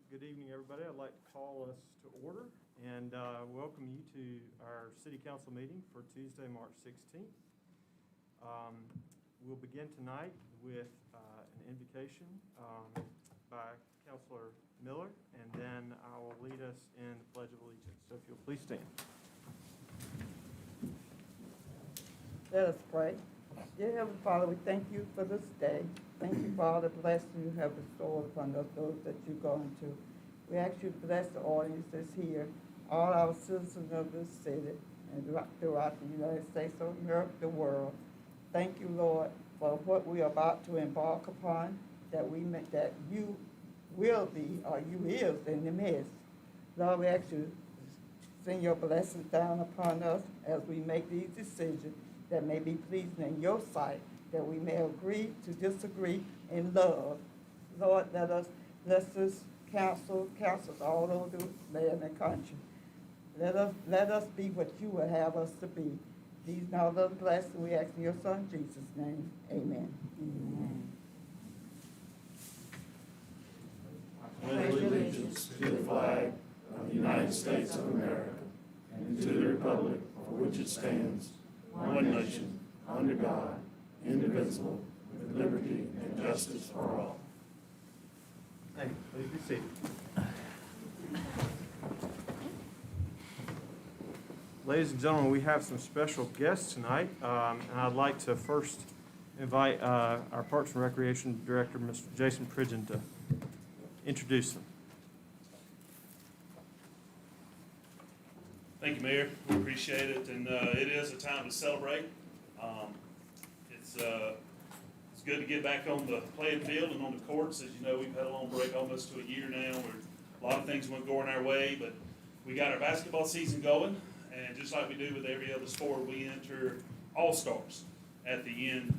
Good evening, everybody. I'd like to call us to order and welcome you to our city council meeting for Tuesday, March 16th. We'll begin tonight with an invocation by Councilor Miller, and then I will lead us in the Pledge of Allegiance. So if you'll please stand. Let us pray. Dear Heavenly Father, we thank you for this day. Thank you for all the blessings you have bestowed upon us, those that you're going to. We ask you to bless the audience that's here, all our citizens of this city, and throughout the United States of America, the world. Thank you, Lord, for what we are about to embark upon, that you will be, or you is in the midst. Lord, we ask you to send your blessings down upon us as we make these decisions that may be pleasing in your sight, that we may agree to disagree in love. Lord, let us bless this councils all over the land and country. Let us be what you would have us to be. These and all other blessings we ask in your Son Jesus' name. Amen. Amen. I pledge allegiance to the flag of the United States of America and to the republic for which it stands, one nation, under God, indivisible, with liberty and justice for all. Thank you. Please be seated. Ladies and gentlemen, we have some special guests tonight, and I'd like to first invite our Parks and Recreation Director, Mr. Jason Pridgeon, to introduce them. Thank you, Mayor. We appreciate it, and it is a time to celebrate. It's good to get back on the playing field and on the courts. As you know, we've had a long break almost to a year now where a lot of things weren't going our way, but we got our basketball season going, and just like we do with every other sport, we enter all-stars at the end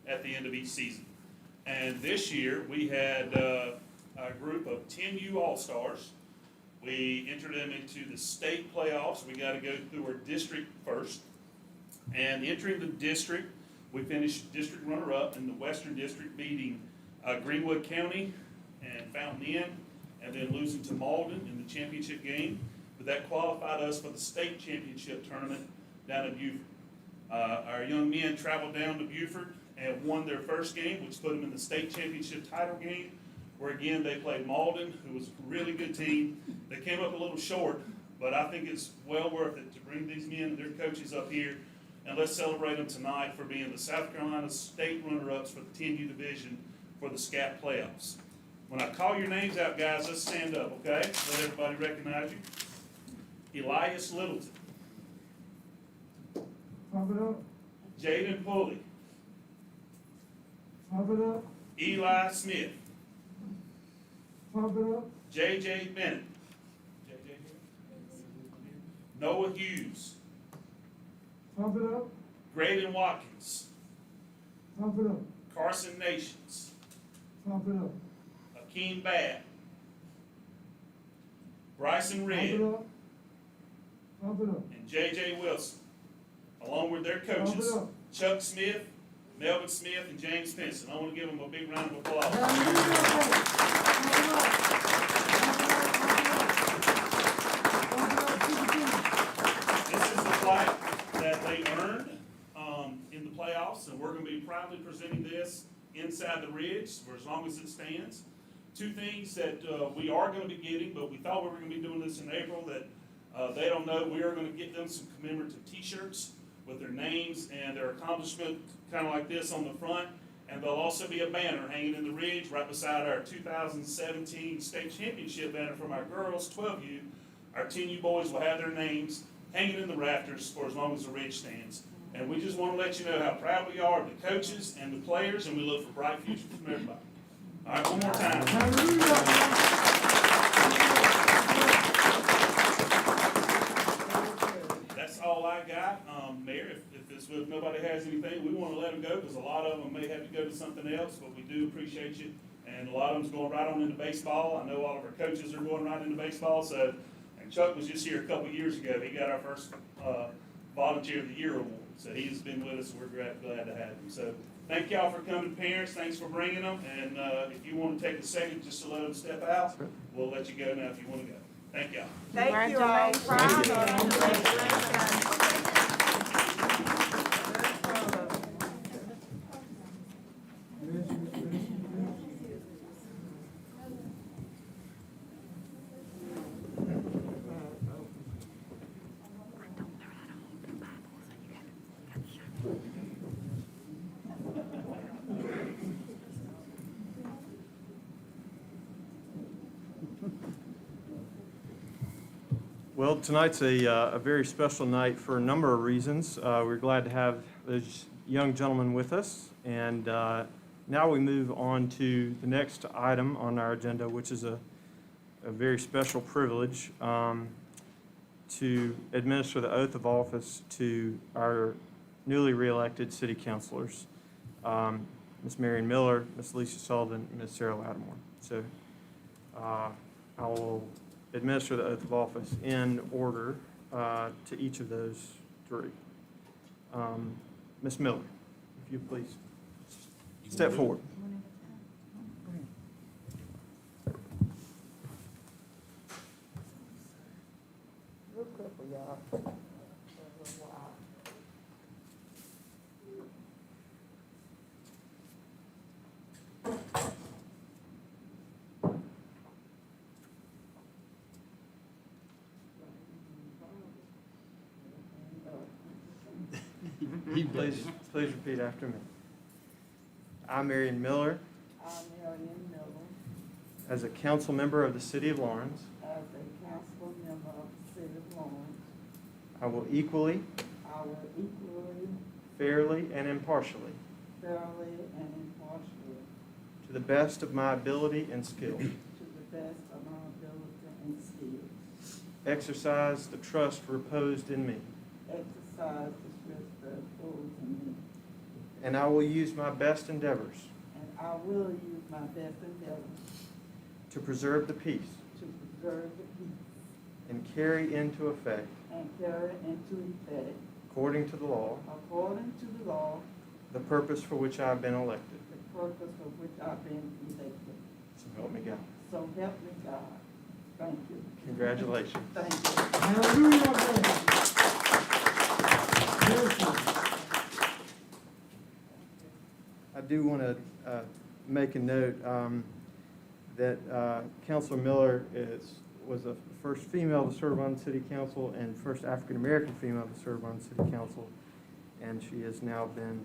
of each season. And this year, we had a group of 10 U all-stars. We entered them into the state playoffs. We got to go through our district first. And entering the district, we finished district runner-up in the Western District, beating Greenwood County and Fountain Inn, and then losing to Malden in the championship game. But that qualified us for the state championship tournament down in Buford. Our young men traveled down to Buford and won their first game, which put them in the state championship title game, where again they played Malden, who was a really good team. They came up a little short, but I think it's well worth it to bring these men and their coaches up here, and let's celebrate them tonight for being the South Carolina state runner-ups for the 10U division for the SCAT playoffs. When I call your names out, guys, let's stand up, okay? Let everybody recognize you. Elias Littleton. Pump it up. Jaden Pulley. Pump it up. Eli Smith. Pump it up. J.J. Bennett. Noah Hughes. Pump it up. Graydon Watkins. Pump it up. Carson Nations. Pump it up. Akeem Babb. Bryson Pump Red. it up. Pump it up. And J.J. Wilson, along with their Pump coaches, it up. Chuck Smith, Melvin Smith, and James Pinson. I want to give them a big round of applause. This is the flag that they earned in the playoffs, and we're going to be proudly presenting this inside the Ridge for as long as it stands. Two things that we are going to be getting, but we thought we were going to be doing this in April, that they don't know. We are going to get them some commemorative t-shirts with their names and their accomplishment, kind of like this on the front. And there'll also be a banner hanging in the Ridge right beside our 2017 state championship banner from our girls, 12U. Our 10U boys will have their names hanging in the rafters for as long as the Ridge stands. And we just want to let you know how proud we are of the coaches and the players, and we look for bright futures from everybody. All right, one more time. That's all I got. Mayor, if nobody has anything, we want to let them go because a lot of them may have to go to something else, but we do appreciate you. And a lot of them's going right on into baseball. I know all of our coaches are going right into baseball. So, and Chuck was just here a couple of years ago. He got our first Volunteer of the Year award. So he's been with us. We're glad to have him. So Thank y'all for coming, parents. Thanks for bringing them. And if you want to take a second just to let them step out, we'll let you go now if you want to go. Thank y'all. Thank you all. Well, tonight's a very special night for a number of reasons. We're glad to have those young gentlemen with us. And now we move on to the next item on our agenda, which is a very special privilege to administer the oath of office to our newly re-elected city councilors, Ms. Marion Miller, Ms. Lisa Sullivan, and Ms. Sarah Lattimore. So I will administer the oath of office in order to each of those three. Ms. Miller, if you please step forward. Real quick for y'all. Wow. Please repeat after me. I, Marion Miller, I, Marion Miller, as a council member of the city of Lawrence, as a council member of the city of Lawrence, I will equally, I will equally, fairly, and impartially, fairly, and impartially, to the best of my ability and skill, to the best of my ability and skill, exercise the trust reposed in me, exercise the trust that holds in me, and I will use my best endeavors and I will use my best endeavors to preserve the peace to preserve the peace and carry into effect, and carry into effect, according to the law, according to the law, the purpose for which I have been elected. the purpose for which I've been elected. So help me God. So help me God. Thank you. Congratulations. Thank you. Hallelujah, brother. Yes, sir. I do want to make a note that Councilor Miller was the first female to serve on the city council and first African-American female to serve on the city council, and she has now been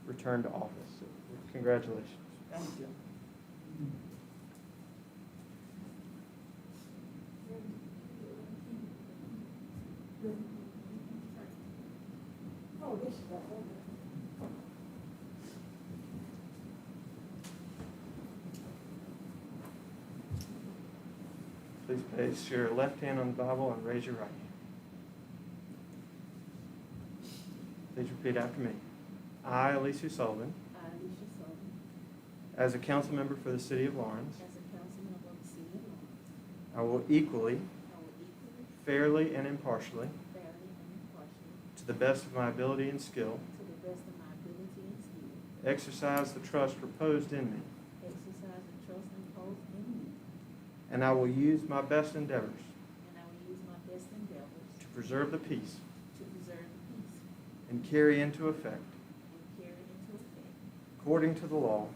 returned to office. So, congratulations. Thank you. Please place your left hand on the Bible and raise your right hand. Please repeat after me. I, Alicia Sullivan, I, Alicia Sullivan, as a council member for the city of Lawrence, as a council member of the city of Lawrence, I will equally, I will equally, fairly, and impartially, fairly, and impartially, to the best of my ability and skill, to the best of my ability and skill, exercise the trust reposed in me, exercise the trust imposed in me, and I will use my best endeavors and I will use my best endeavors to preserve the peace to preserve the peace and carry into effect, and carry it into effect, according to the law,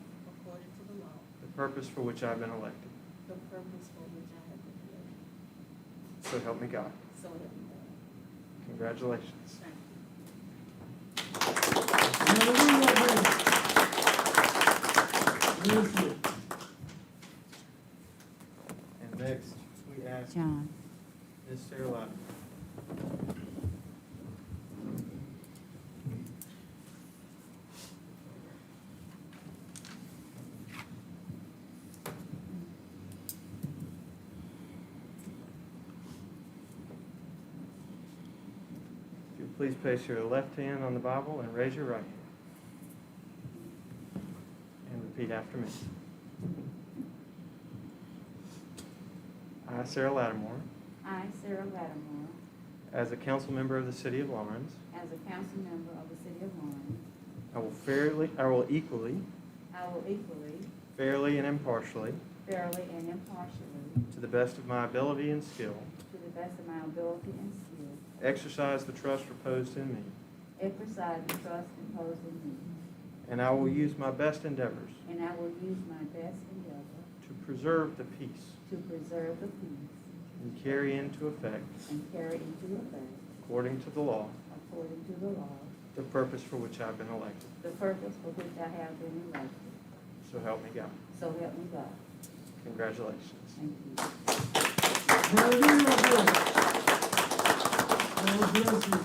according to the law, the purpose for which I have been elected. the purpose for which I have been elected. So help me God. So help me God. Congratulations. Thank you. Hallelujah, brother. Yes, sir. And next, we ask John. Ms. Sarah Lattimore. If you please place your left hand on the Bible and raise your right hand. And repeat after me. I, Sarah Lattimore, I, Sarah Lattimore, as a council member of the city of Lawrence, as a council member of the city of Lawrence, I I will equally, I will equally, fairly, and impartially, fairly, and impartially, to the best of my ability and skill, to the best of my ability and skill, exercise the trust reposed in me, exercise the trust imposed in me, and I will use my best endeavors and I will use my best endeavor to preserve the peace to preserve the peace and carry into effect, and carry into effect, according to the law, according to the law, the purpose for which I have been elected. the purpose for which I have been elected. So help me God. So help me God. Congratulations. Thank you. Hallelujah, brother. God bless you.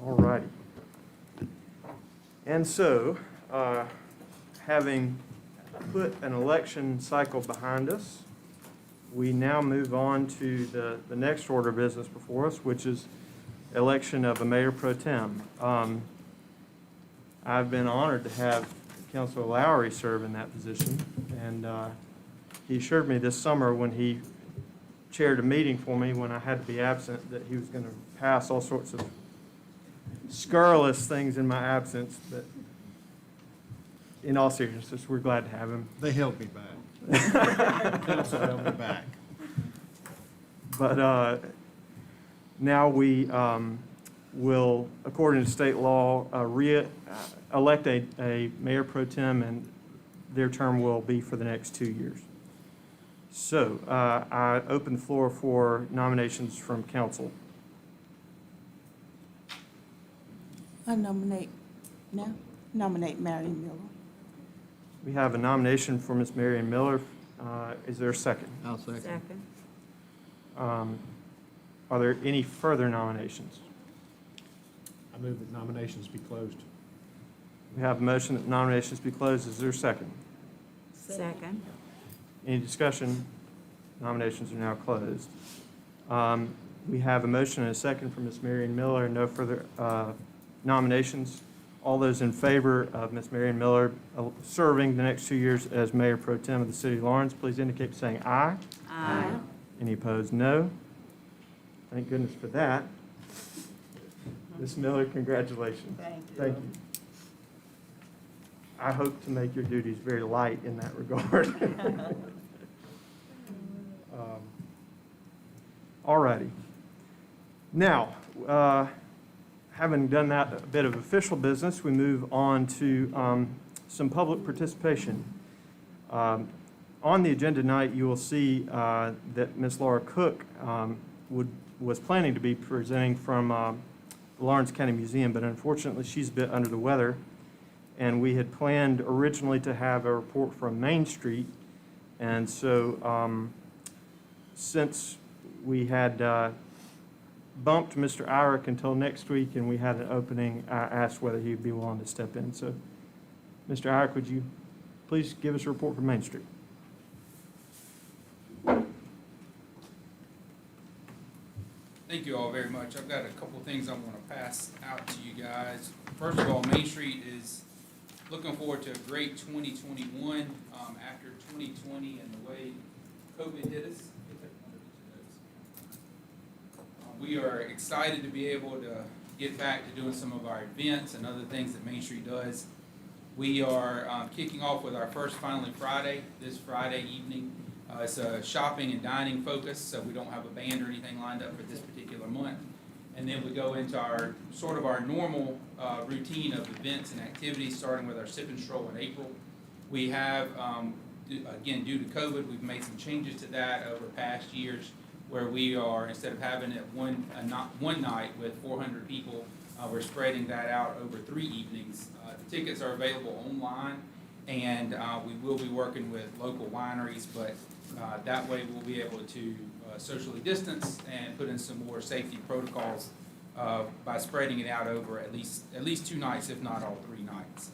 All righty. And so, having put an election cycle behind us, we now move on to the next order of business before us, which is election of a mayor pro tem. I've been honored to have Councilor Lowry serve in that position, and he assured me this summer when he chaired a meeting for me when I had to be absent that he was going to pass all sorts of scurrilous things in my absence, but in all seriousness, we're glad to have him. They held me back. Council held me back. But now we will, according to state law, elect a mayor pro tem, and their term will be for the next 2 years. So I open the floor for nominations from council. I nominate Marion Miller. We have a nomination for Ms. Marion Miller. Is there a second? I'll second. Second. Are there any further nominations? I move that nominations be closed. We have a motion that nominations be closed. Is there a second? Second. Any discussion? Nominations are now closed. We have a motion and a second for Ms. Marion Miller. No further nominations. All those in favor of Ms. Marion Miller serving the next 2 years as Mayor Pro Tem of the City of Lawrence, please indicate by saying aye. Aye. Any opposed, no. Thank goodness for that. Ms. Miller, congratulations. Thank you. Thank you. I hope to make your duties very light in that regard. All righty. Now, having done that a bit of official business, we move on to some public participation. On the agenda tonight, you will see that Ms. Laura Cook was planning to be presenting from the Lawrence County Museum, but unfortunately, she's a bit under the weather. And we had planned originally to have a report from Main Street. And so since we had bumped Mr. Irick until next week and we had an opening, I asked whether he'd be willing to step in. So, Mr. Irick, would you please give us a report from Main Street? Thank you all very much. I've got a couple of things I want to pass out to you guys. First of all, Main Street is looking forward to a great 2021 after 2020 and the way COVID hit us. We are excited to be able to get back to doing some of our events and other things that Main Street does. We are kicking off with our first Finally Friday this Friday evening. It's a shopping and dining focus, so we don't have a band or anything lined up for this particular month. And then we go into our sort of our normal routine of events and activities, starting with our Sip and Stroll in April. We have, again, due to COVID, we've made some changes to that over past years, where we are, instead of having it one night with 400 people, we're spreading that out over 3 evenings. The tickets are available online, and we will be working with local wineries, but that way we'll be able to socially distance and put in some more safety protocols by spreading it out over at least 2 nights, if not all 3 nights.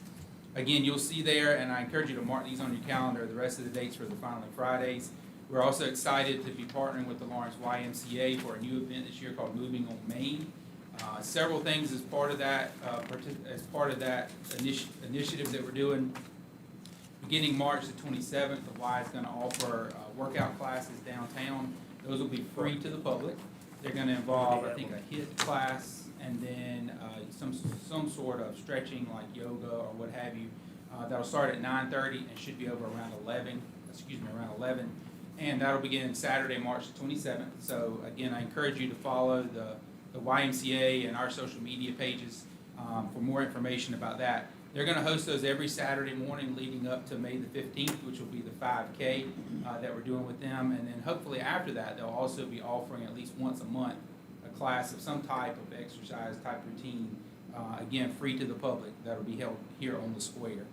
Again, you'll see there, and I encourage you to mark these on your calendar, the rest of the dates for the Finally Fridays. We're also excited to be partnering with the Lawrence YMCA for a new event this year called Moving on Main. Several things as part of that, initiative that we're doing. Beginning March the 27th, the Y is going to offer workout classes downtown. Those will be free to the public. They're going to involve, I think, a HIIT class and then some sort of stretching like yoga or what have you. That'll start at 9:30 and should be over around 11. And that'll begin Saturday, March the 27th. So again, I encourage you to follow the YMCA and our social media pages for more information about that. They're going to host those every Saturday morning leading up to May the 15th, which will be the 5K that we're doing with them. And then hopefully after that, they'll also be offering at least once a month a class of some type of exercise type routine, again, free to the public, that'll be held here on the square.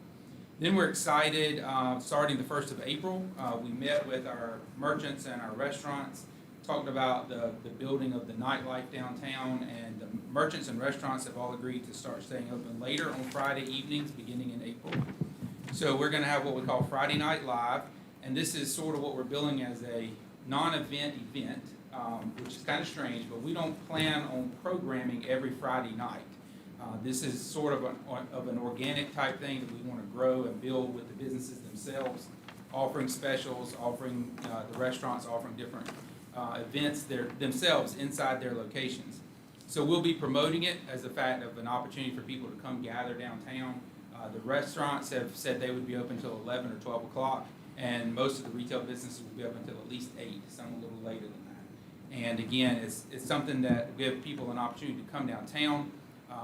Then we're excited, starting the 1st of April, we met with our merchants and our restaurants, talked about the building of the nightlife downtown, and the merchants and restaurants have all agreed to start staying open later on Friday evenings beginning in April. So we're gonna have what we call Friday Night Live, and this is sort of what we're billing as a non-event event, which is kind of strange, but we don't plan on programming every Friday night. This is sort of an organic type thing that we want to grow and build with the businesses themselves, offering specials, offering the restaurants offering different events themselves inside their locations. So we'll be promoting it as a fact of an opportunity for people to come gather downtown. The restaurants have said they would be open until 11 or 12 o'clock, and most of the retail businesses will be open until at least 8, some a little later than that. And again, it's something that give people an opportunity to come downtown.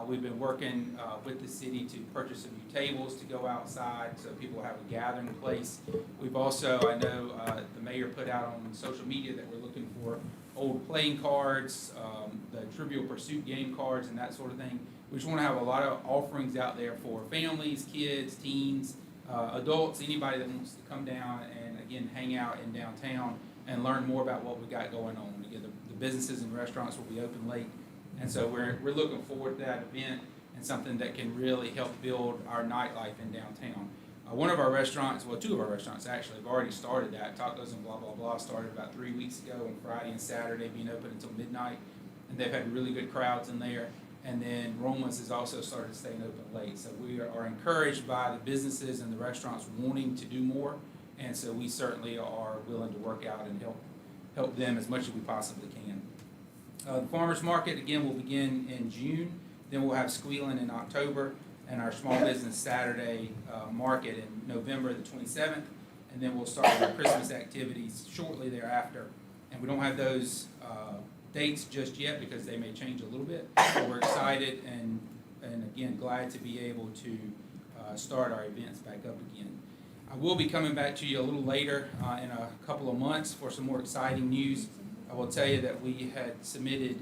We've been working with the city to purchase some new tables to go outside so people have a gathering place. We've also, I know the mayor put out on social media that we're looking for old playing cards, the Trivial Pursuit game cards and that sort of thing. We just want to have a lot of offerings out there for families, kids, teens, adults, anybody that wants to come down and again hang out in downtown and learn more about what we got going on. Again, the businesses and restaurants will be open late. And so we're looking forward to that event and something that can really help build our nightlife in downtown. One of our restaurants, well, 2 of our restaurants actually have already started that. Tacos and Blah Blah Blah started about 3 weeks ago on Friday and Saturday, being open until midnight. And they've had really good crowds in there. And then Roma's has also started staying open late. So we are encouraged by the businesses and the restaurants wanting to do more. And so we certainly are willing to work out and help them as much as we possibly can. The farmers market, again, will begin in June. Then we'll have Squealing in October, and our small business Saturday market in November the 27th. And then we'll start our Christmas activities shortly thereafter. And we don't have those dates just yet because they may change a little bit. But we're excited and again, glad to be able to start our events back up again. I will be coming back to you a little later in a couple of months for some more exciting news. I will tell you that we had submitted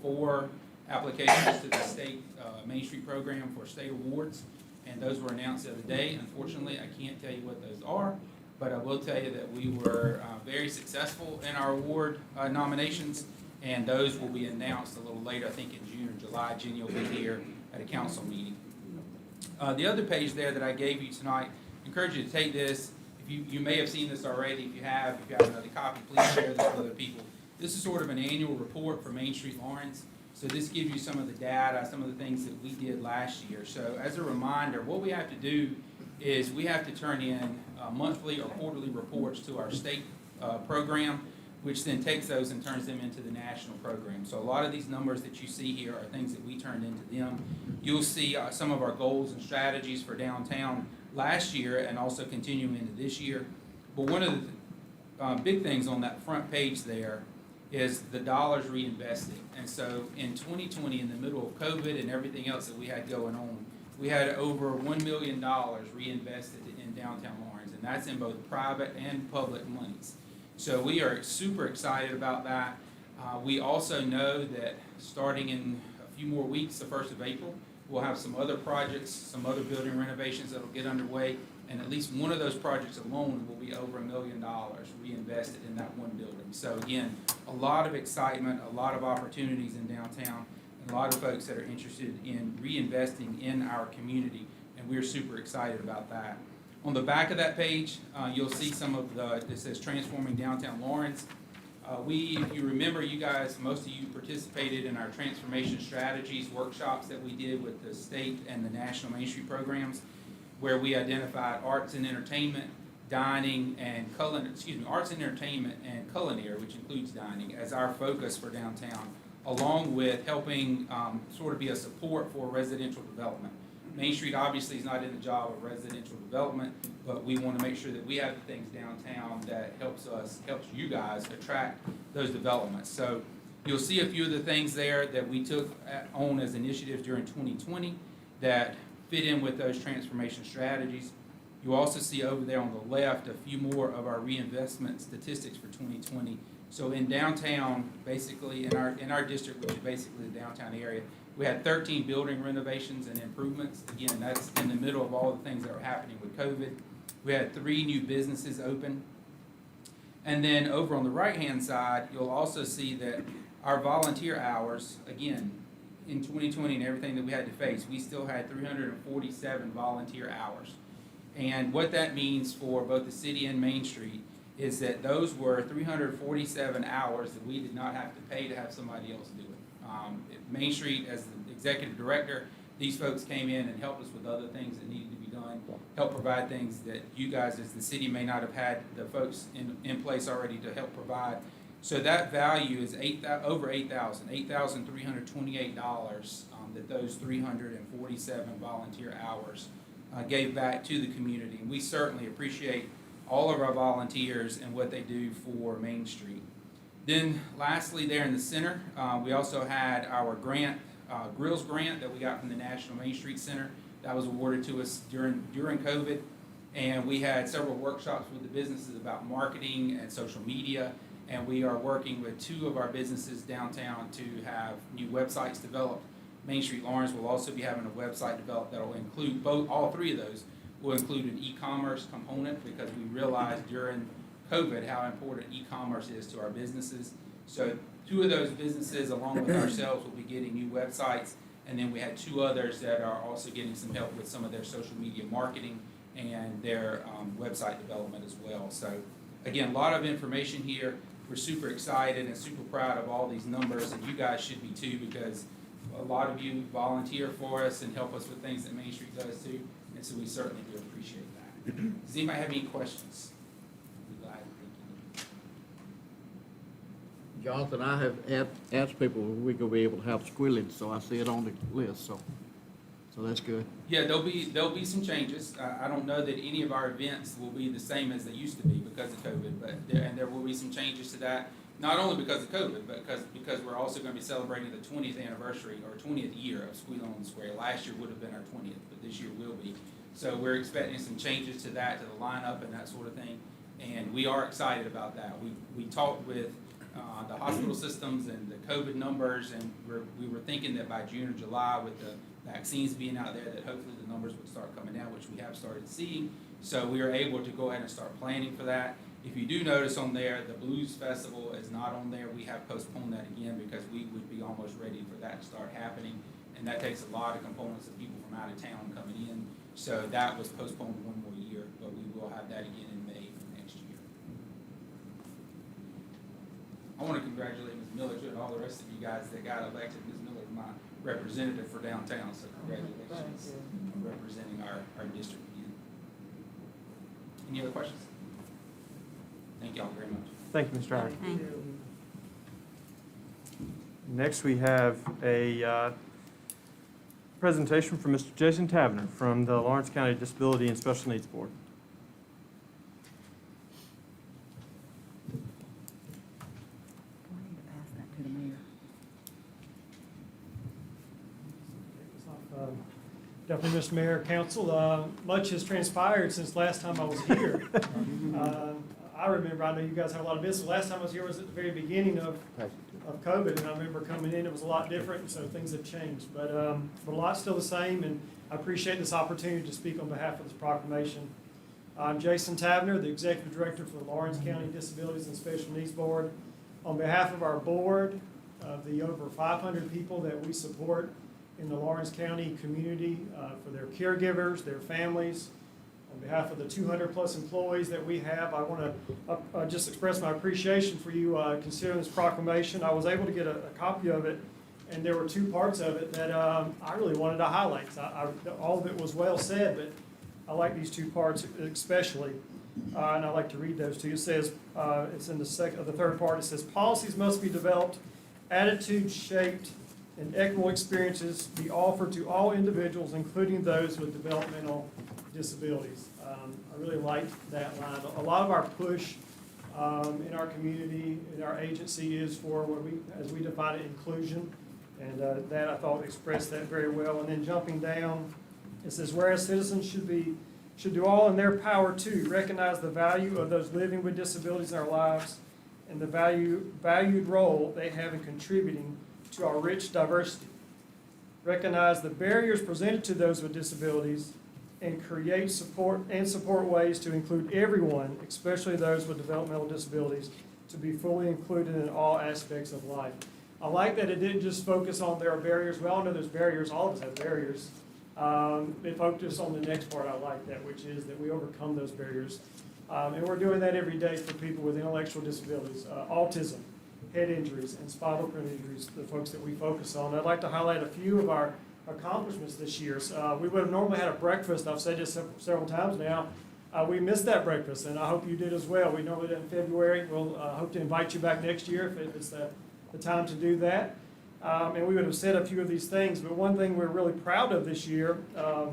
4 applications to the state Main Street program for state awards, and those were announced the other day. Unfortunately, I can't tell you what those are, but I will tell you that we were very successful in our award nominations, and those will be announced a little later, I think in June or July. Jenny will be here at a council meeting. The other page there that I gave you tonight, I encourage you to take this. You may have seen this already. If you have another copy, please share this with other people. This is sort of an annual report for Main Street Lawrence. So this gives you some of the data, some of the things that we did last year. So as a reminder, what we have to do is we have to turn in monthly or quarterly reports to our state program, which then takes those and turns them into the national program. So a lot of these numbers that you see here are things that we turned into them. You'll see some of our goals and strategies for downtown last year and also continuing into this year. But one of the big things on that front page there is the dollars reinvested. And so in 2020, in the middle of COVID and everything else that we had going on, we had over $1 million reinvested in downtown Lawrence, and that's in both private and public monies. So we are super excited about that. We also know that starting in a few more weeks, the 1st of April, we'll have some other projects, some other building renovations that will get underway, and at least one of those projects alone will be over $1 million reinvested in that one building. So again, a lot of excitement, a lot of opportunities in downtown, and a lot of folks that are interested in reinvesting in our community, and we're super excited about that. On the back of that page, you'll see some of it says Transforming Downtown Lawrence. If you remember, you guys, most of you participated in our transformation strategies workshops that we did with the state and the National Main Street programs, where we identified arts and entertainment, dining, and arts and entertainment and culinary, which includes dining, as our focus for downtown, along with helping sort of be a support for residential development. Main Street obviously is not in the job of residential development, but we want to make sure that we have the things downtown that helps you guys attract those developments. So you'll see a few of the things there that we took on as initiatives during 2020 that fit in with those transformation strategies. You also see over there on the left a few more of our reinvestment statistics for 2020. So in downtown, basically in our district, which is basically the downtown area, we had 13 building renovations and improvements. Again, that's in the middle of all the things that were happening with COVID. We had 3 new businesses open. And then over on the right-hand side, you'll also see that our volunteer hours, again, in 2020 and everything that we had to face, we still had 347 volunteer hours. And what that means for both the city and Main Street is that those were 347 hours that we did not have to pay to have somebody else do it. Main Street, as the executive director, these folks came in and helped us with other things that needed to be done, help provide things that you guys as the city may not have had the folks in place already to help provide. So that value is over $8,328 that those 347 volunteer hours gave back to the community. And we certainly appreciate all of our volunteers and what they do for Main Street. Then lastly, there in the center, we also had our grant, Grills grant that we got from the National Main Street Center. That was awarded to us during COVID. And we had several workshops with the businesses about marketing and social media. And we are working with 2 of our businesses downtown to have new websites developed. Main Street Lawrence will also be having a website developed that will include all 3 of those will include an e-commerce component, because we realized during COVID how important e-commerce is to our businesses. So 2 of those businesses, along with ourselves, will be getting new websites. And then we had 2 others that are also getting some help with some of their social media marketing and their website development as well. So again, a lot of information here. We're super excited and super proud of all these numbers, and you guys should be too, because a lot of you volunteer for us and help us with things that Main Street does too, and so we certainly do appreciate that. Does anybody have any questions? I'd be glad to take any. Jonathan, I have asked people if we're gonna be able to have squillage, so I see it on the list, so that's good. Yeah, there'll be some changes. I don't know that any of our events will be the same as they used to be because of COVID, but there will be some changes to that. Not only because of COVID, but because we're also going to be celebrating the 20th anniversary or 20th year of Squeal on the Square. Last year would have been our 20th, but this year will be. So we're expecting some changes to that, to the lineup and that sort of thing, and we are excited about that. We talked with the hospital systems and the COVID numbers, and we were thinking that by June or July, with the vaccines being out there, that hopefully the numbers would start coming down, which we have started seeing. So we are able to go ahead and start planning for that. If you do notice on there, the Blues Festival is not on there. We have postponed that again because we would be almost ready for that to start happening. And that takes a lot of components of people from out of town coming in. So that was postponed 1 more year, but we will have that again in May of next year. I want to congratulate Ms. Miller too, and all the rest of you guys that got elected. Ms. Miller is my representative for downtown, so congratulations on representing our district again. Any other questions? Thank y'all very much. Thank you, Mr. Howard. Thank you. Next, we have a presentation from Mr. Jason Tavener from the Lawrence County Disability and Special Needs Board. I need to pass that to the mayor. Definitely, Mr. Mayor, Council, much has transpired since last time I was here. I remember, I know you guys have a lot of business. Last time I was here was at the very beginning of COVID, and I remember coming in, it was a lot different, so things have changed. But a lot's still the same, and I appreciate this opportunity to speak on behalf of this proclamation. I'm Jason Tavener, the Executive Director for the Lawrence County Disabilities and Special Needs Board. On behalf of our board, of the over 500 people that we support in the Lawrence County community, for their caregivers, their families, On behalf of the 200-plus employees that we have, I want to just express my appreciation for you considering this proclamation. I was able to get a copy of it, and there were two parts of it that I really wanted to highlight. All of it was well said, but I like these two parts especially, and I'd like to read those to you. It says, it's in the third part, it says, policies must be developed, attitudes shaped, and equitable experiences be offered to all individuals, including those with developmental disabilities. I really like that line. A lot of our push in our community, in our agency, is for what we, as we define it, inclusion. And that I thought expressed that very well. And then jumping down, it says, whereas citizens should do all in their power to recognize the value of those living with disabilities in our lives and the valued role they have in contributing to our rich diversity. Recognize the barriers presented to those with disabilities and create support ways to include everyone, especially those with developmental disabilities, to be fully included in all aspects of life. I like that it didn't just focus on their barriers. We all know there's barriers. All of us have barriers. It focused on the next part. I like that, which is that we overcome those barriers. And we're doing that every day for people with intellectual disabilities, autism, head injuries, and spinal cord injuries, the folks that we focus on. I'd like to highlight a few of our accomplishments this year. We would have normally had a breakfast. I've said this several times now. We missed that breakfast, and I hope you did as well. We normally do it in February. We'll hope to invite you back next year if it's the time to do that. And we would have said a few of these things, but one thing we're really proud of this year, I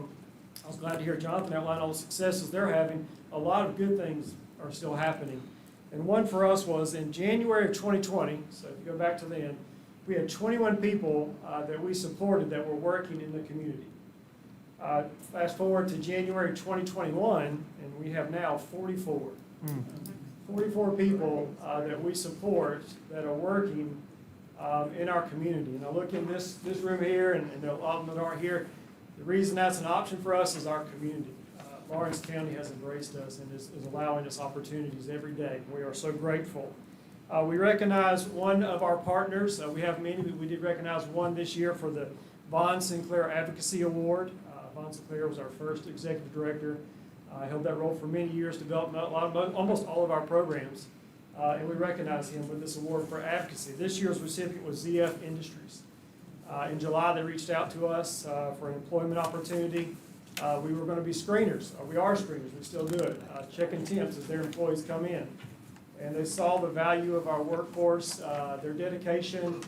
was glad to hear Jonathan outline all the successes they're having. A lot of good things are still happening. And one for us was in January of 2020, so if you go back to then, we had 21 people that we supported that were working in the community. Fast forward to January 2021, and we have now 44. 44 people that we support that are working in our community. And I look in this room here, and a lot of them that aren't here. The reason that's an option for us is our community. Lawrence County has embraced us and is allowing us opportunities every day. We are so grateful. We recognize one of our partners. We have many, but we did recognize one this year for the Vaughn Sinclair Advocacy Award. Vaughn Sinclair was our first executive director. I held that role for many years, developed almost all of our programs. And we recognize him with this award for advocacy. This year's recipient was ZF Industries. In July, they reached out to us for an employment opportunity. We were going to be screeners. We are screeners. We still do it. Checking temps as their employees come in. And they saw the value of our workforce, their dedication,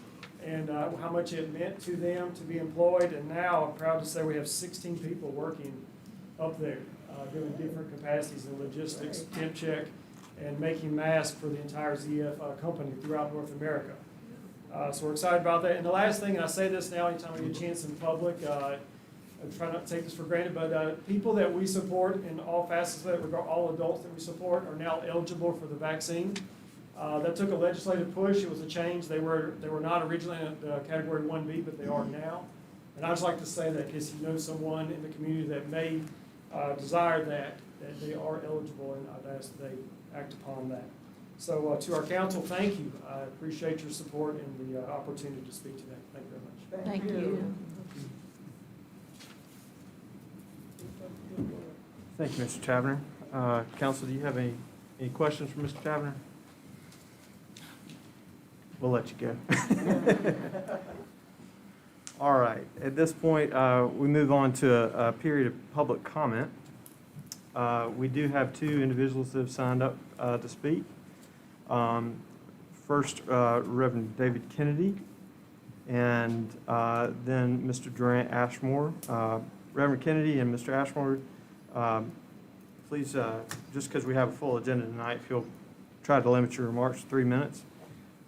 and how much it meant to them to be employed. And now I'm proud to say we have 16 people working up there, doing different capacities in logistics, temp check, and making masks for the entire ZF company throughout North America. So we're excited about that. And the last thing, and I say this now anytime I get a chance in public, I try not to take this for granted, but people that we support in all facets of it, all adults that we support, are now eligible for the vaccine. That took a legislative push. It was a change. They were not originally in Category 1B, but they are now. And I'd just like to say that in case you know someone in the community that may desire that they are eligible, and I'd ask that they act upon that. So to our council, thank you. I appreciate your support and the opportunity to speak today. Thank you very much. Thank you. Thank you, Mr. Taverner. Council, do you have any questions for Mr. Taverner? We'll let you go. All right. At this point, we move on to a period of public comment. We do have two individuals that have signed up to speak. First, Reverend David Kennedy, and then Mr. Durant Ashmore. Reverend Kennedy and Mr. Ashmore, please, just because we have a full agenda tonight, if you'll try to limit your remarks to 3 minutes,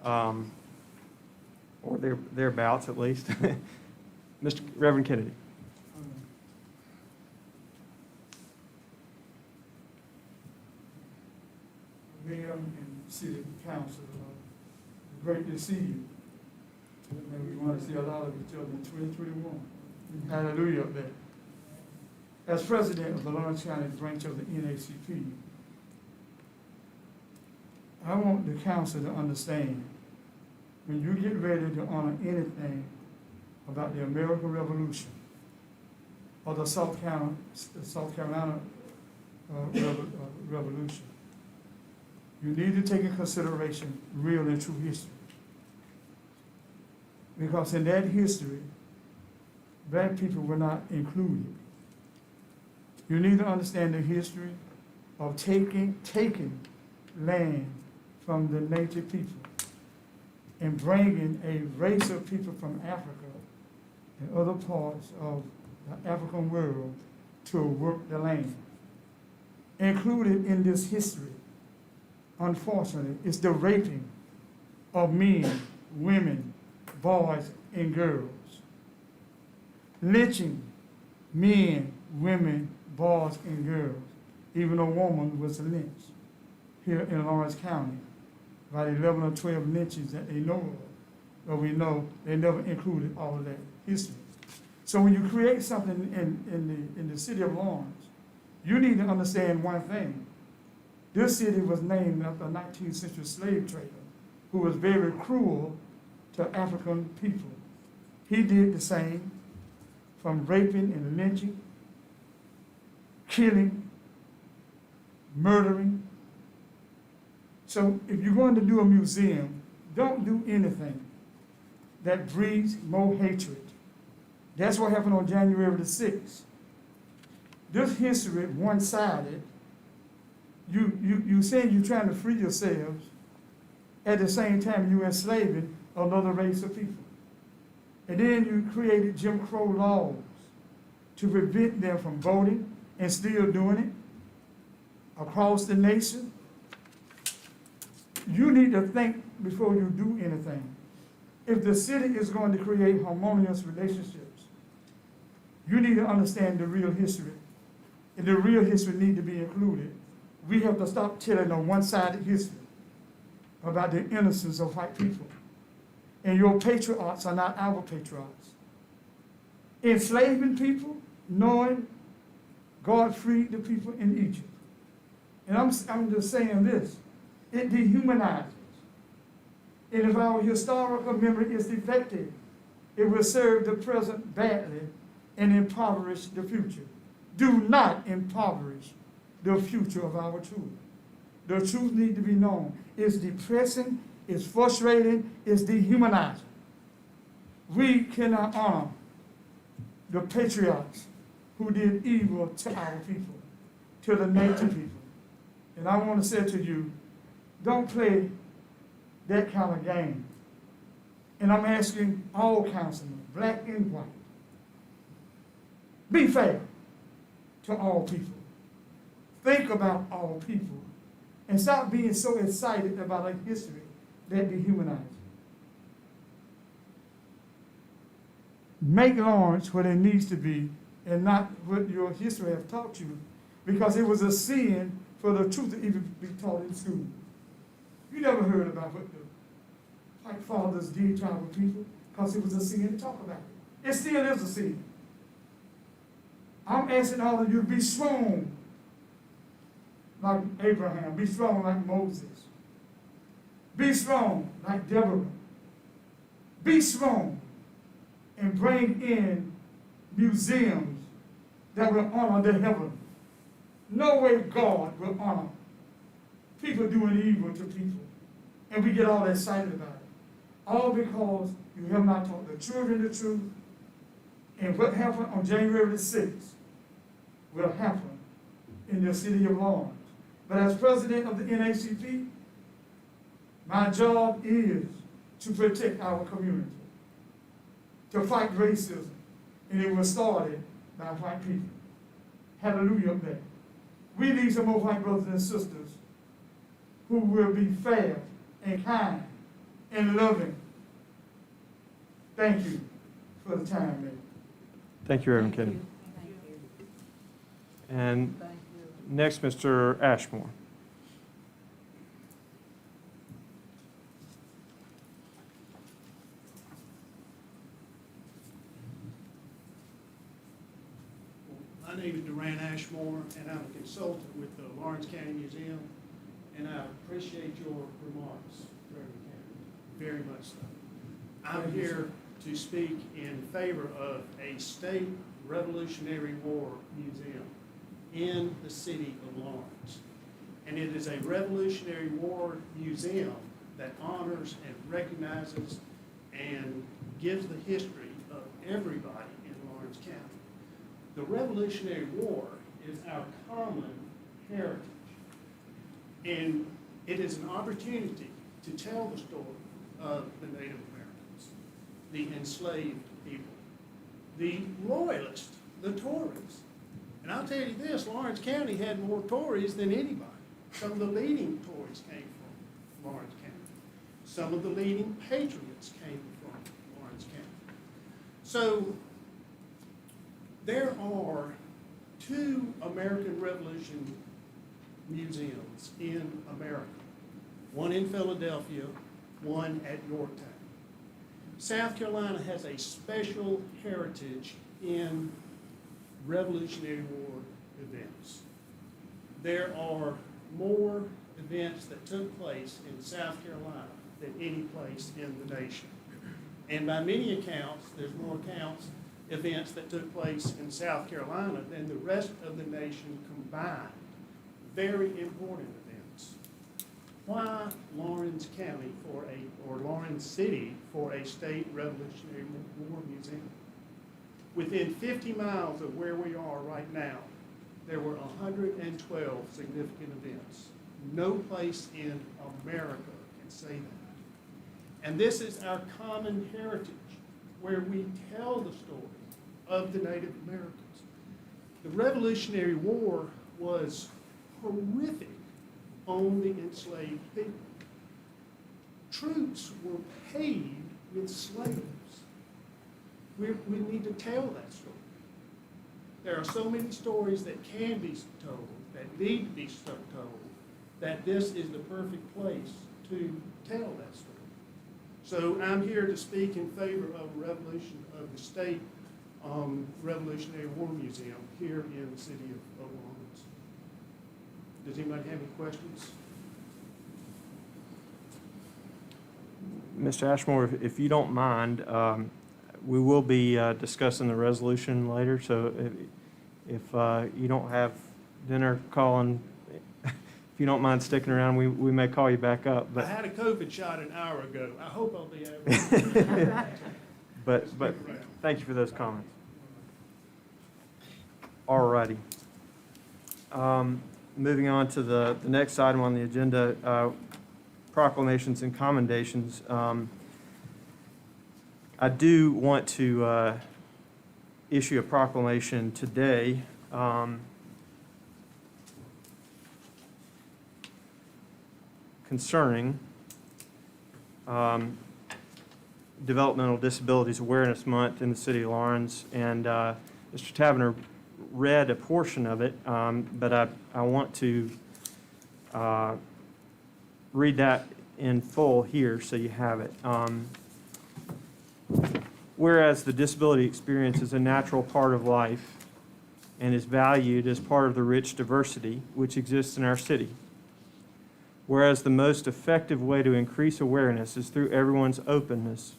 or thereabouts at least. Mr. Reverend Kennedy. Mayor and City Council, great to see you. And we want to see a lot of each other in 2021. Hallelujah up there. As president of the Lawrence County branch of the NACP, I want the council to understand, when you get ready to honor anything about the American Revolution or the South Carolina revolution. You need to take in consideration real and true history. Because in that history, black people were not included. You need to understand the history of taking land from the native people and bringing a race of people from Africa and other parts of the African world to work the land. Included in this history, unfortunately, is the raping of men, women, boys, and girls. Lynching men, women, boys, and girls. Even a woman was lynched here in Lawrence County. About 11 or 12 lynchings that they know of, but we know they never included all of that history. So when you create something in the city of Lawrence, you need to understand one thing. This city was named after a 19th century slave trader who was very cruel to African people. He did the same, from raping and lynching, killing, murdering. So if you're going to do a museum, don't do anything that breeds more hatred. That's what happened on January the 6th. This history, one-sided, you say you're trying to free yourselves, at the same time you're enslaving another race of people. And then you created Jim Crow laws to prevent them from voting and still doing it across the nation. You need to think before you do anything. If the city is going to create harmonious relationships, you need to understand the real history. And the real history need to be included. We have to stop telling a one-sided history about the innocence of white people. And your patriots are not our patriots. Enslaving people, knowing God freed the people in Egypt. And I'm just saying this, it dehumanizes. And if our historical memory is defective, it will serve the present badly and impoverish the future. Do not impoverish the future of our children. The truth needs to be known. It's depressing, it's frustrating, it's dehumanizing. We cannot honor the patriots who did evil to our people, to the native people. And I want to say to you, don't play that kind of game. And I'm asking all councilmen, black and white, be fair to all people. Think about all people. And stop being so excited about a history that dehumanizes. Make Lawrence what it needs to be and not what your history has taught you, because it was a sin for the truth to even be taught in school. You never heard about what the white fathers did to our people because it was a sin to talk about it. It still is a sin. I'm asking all of you to be strong like Abraham, be strong like Moses, be strong like Deborah, be strong and bring in museums that will honor the heaven. No way God will honor people doing evil to people. And we get all excited about it. All because you have not taught the children the truth. And what happened on January the 6th will happen in the city of Lawrence. But as president of the NAACP, my job is to protect our community, to fight racism. And it was started by white people. Hallelujah up there. We need some more white brothers and sisters who will be fair and kind and loving. Thank you for the time, Mayor. Thank you, Reverend Kennedy. And next, Mr. Ashmore. My name is Duran Ashmore, and I'm a consultant with the Lawrence County Museum, and I appreciate your remarks, Reverend Kennedy, very much so. I'm here to speak in favor of a state Revolutionary War museum. in the city of Lawrence. And it is a Revolutionary War museum that honors and recognizes and gives the history of everybody in Lawrence County. The Revolutionary War is our common heritage. And it is an opportunity to tell the story of the Native Americans, the enslaved people, the Royalists, the Tories. And I'll tell you this, Lawrence County had more Tories than anybody. Some of the leading Tories came from Lawrence County. Some of the leading patriots came from Lawrence County. So there are 2 American Revolution museums in America. One in Philadelphia, one at Yorktown. South Carolina has a special heritage in Revolutionary War events. There are more events that took place in South Carolina than any place in the nation. And by many accounts, there's more events that took place in South Carolina than the rest of the nation combined. Very important events. Why Lawrence County or Lawrence City for a state Revolutionary War museum? Within 50 miles of where we are right now, there were 112 significant events. No place in America can say that. And this is our common heritage, where we tell the story of the Native Americans. The Revolutionary War was horrific on the enslaved people. Troops were paid with slaves. We need to tell that story. There are so many stories that can be told, that need to be told, that this is the perfect place to tell that story. So I'm here to speak in favor of revolution of the state Revolutionary War Museum here in the city of Lawrence. Does anybody have any questions? Mr. Ashmore, if you don't mind, we will be discussing the resolution later, so if you don't have dinner calling, if you don't mind sticking around, we may call you back up. I had a COVID shot an hour ago. I hope I'll be able to. But thank you for those comments. All righty. Moving on to the next item on the agenda, proclamations and commendations. I do want to issue a proclamation today. Concerning Developmental Disabilities Awareness Month in the city of Lawrence, and Mr. Tavener read a portion of it, but I want to read that in full here so you have it. Whereas the disability experience is a natural part of life and is valued as part of the rich diversity which exists in our city. Whereas the most effective way to increase awareness is through everyone's openness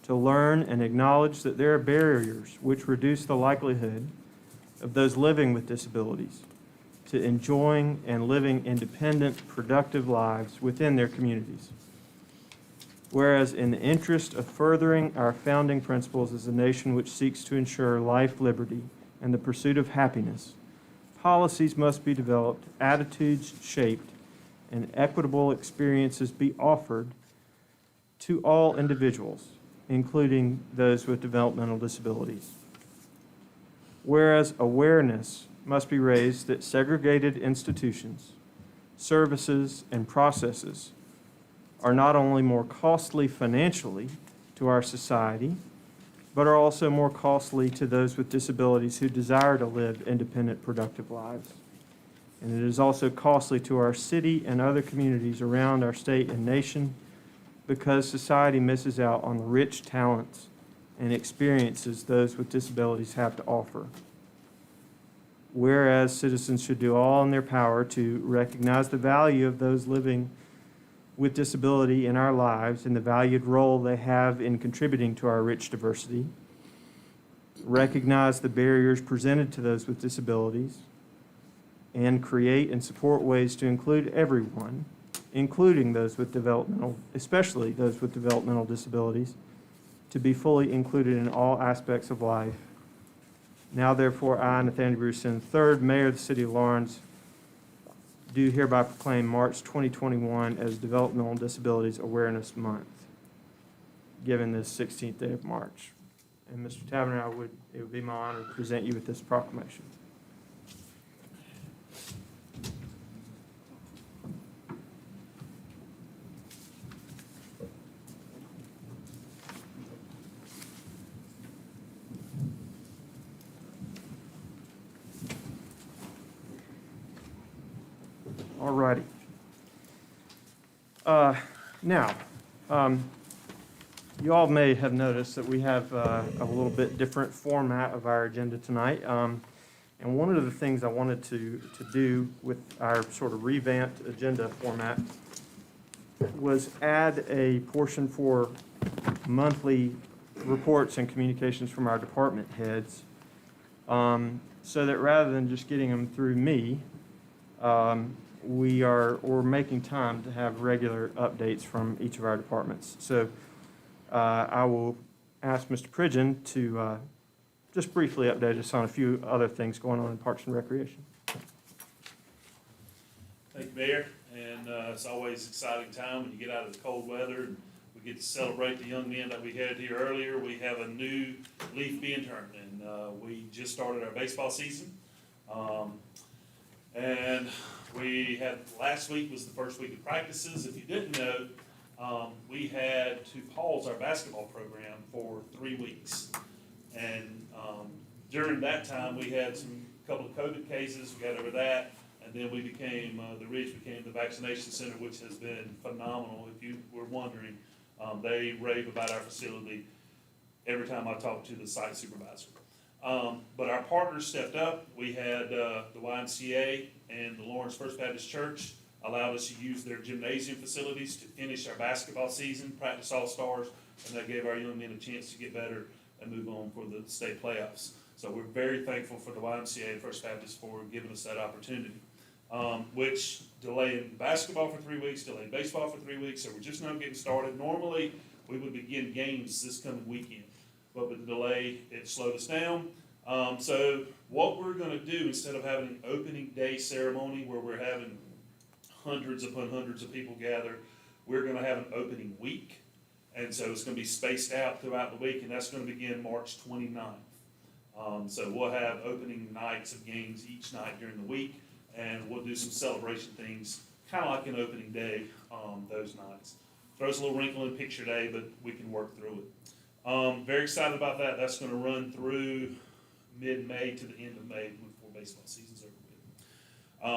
to learn and acknowledge that there are barriers which reduce the likelihood of those living with disabilities to enjoying and living independent, productive lives within their communities. Whereas in the interest of furthering our founding principles as a nation which seeks to ensure life, liberty, and the pursuit of happiness, policies must be developed, attitudes shaped, and equitable experiences be offered to all individuals, including those with developmental disabilities. Whereas awareness must be raised that segregated institutions, services, and processes are not only more costly financially to our society, but are also more costly to those with disabilities who desire to live independent, productive lives. And it is also costly to our city and other communities around our state and nation because society misses out on the rich talents and experiences those with disabilities have to offer. Whereas citizens should do all in their power to recognize the value of those living with disability in our lives and the valued role they have in contributing to our rich diversity, recognize the barriers presented to those with disabilities, and create and support ways to include everyone, including those with especially those with developmental disabilities, to be fully included in all aspects of life. Now therefore, I, Nathaniel Bruce III, Mayor of the City of Lawrence, do hereby proclaim March 2021 as Developmental Disabilities Awareness Month, given this 16th day of March. And Mr. Taverner, it would be my honor to present you with this proclamation. All righty. Now, you all may have noticed that we have a little bit different format of our agenda tonight. And one of the things I wanted to do with our sort of revamped agenda format was add a portion for monthly reports and communications from our department heads, so that rather than just getting them through me, we're making time to have regular updates from each of our departments. So I will ask Mr. Pridgeon to just briefly update us on a few other things going on in Parks and Recreation. Thank you, Mayor, and it's always an exciting time when you get out of the cold weather and we get to celebrate the young men that we had here earlier. We have a new leaf being turned, and we just started our baseball season. And we had, last week was the first week of practices. If you didn't know, we had to pause our basketball program for 3 weeks. And during that time, we had a couple of COVID cases, we got over that, and then we became, the Ridge became the vaccination center, which has been phenomenal. If you were wondering, they rave about our facility every time I talk to the site supervisor. But our partners stepped up. We had the YMCA and the Lawrence First Baptist Church allowed us to use their gymnasium facilities to finish our basketball season, practice all-stars, and that gave our young men a chance to get better and move on for the state playoffs. So we're very thankful for the YMCA and First Baptist for giving us that opportunity, which delayed basketball for 3 weeks, delayed baseball for 3 weeks, so we're just now getting started. Normally, we would begin games this coming weekend, but with the delay, it slowed us down. So what we're gonna do, instead of having an opening day ceremony where we're having hundreds upon hundreds of people gather, we're gonna have an opening week. And so it's gonna be spaced out throughout the week, and that's gonna begin March 29th. So we'll have opening nights of games each night during the week, and we'll do some celebration things, kinda like an opening day, those nights. Throws a little wrinkle in picture day, but we can work through it. Very excited about that. That's gonna run through mid-May to the end of May before baseball season's over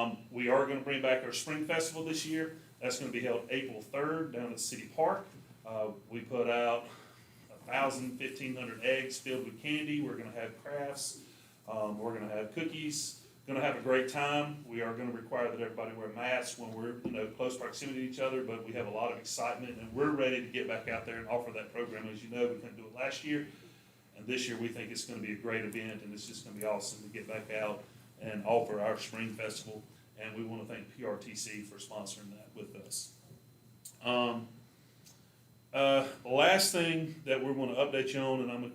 with. We are gonna bring back our spring festival this year. That's gonna be held April 3rd down at City Park. We put out 1,000, 1,500 eggs filled with candy. We're gonna have crafts. We're gonna have cookies. Gonna have a great time. We are gonna require that everybody wear masks when we're, close proximity to each other, but we have a lot of excitement and we're ready to get back out there and offer that program. As you know, we couldn't do it last year. And this year, we think it's gonna be a great event, and it's just gonna be awesome to get back out and offer our spring festival. And we wanna thank PRTC for sponsoring that with us. The last thing that we're gonna update you on, and I'm gonna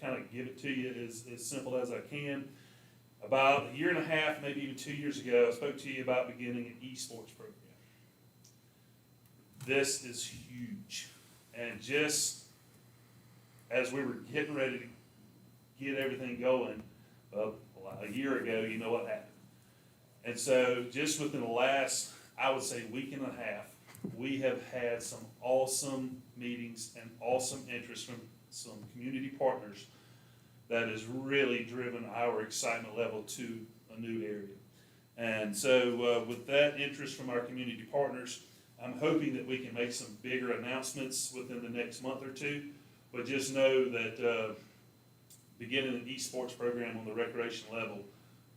kinda give it to you as simple as I can. About a year and a half, maybe even 2 years ago, I spoke to you about beginning an esports program. This is huge, and just as we were getting ready to get everything going, a year ago, you know what happened. And so just within the last, I would say, week and a half, we have had some awesome meetings and awesome interest from some community partners that has really driven our excitement level to a new area. And so with that interest from our community partners, I'm hoping that we can make some bigger announcements within the next month or two. But just know that beginning an esports program on the recreation level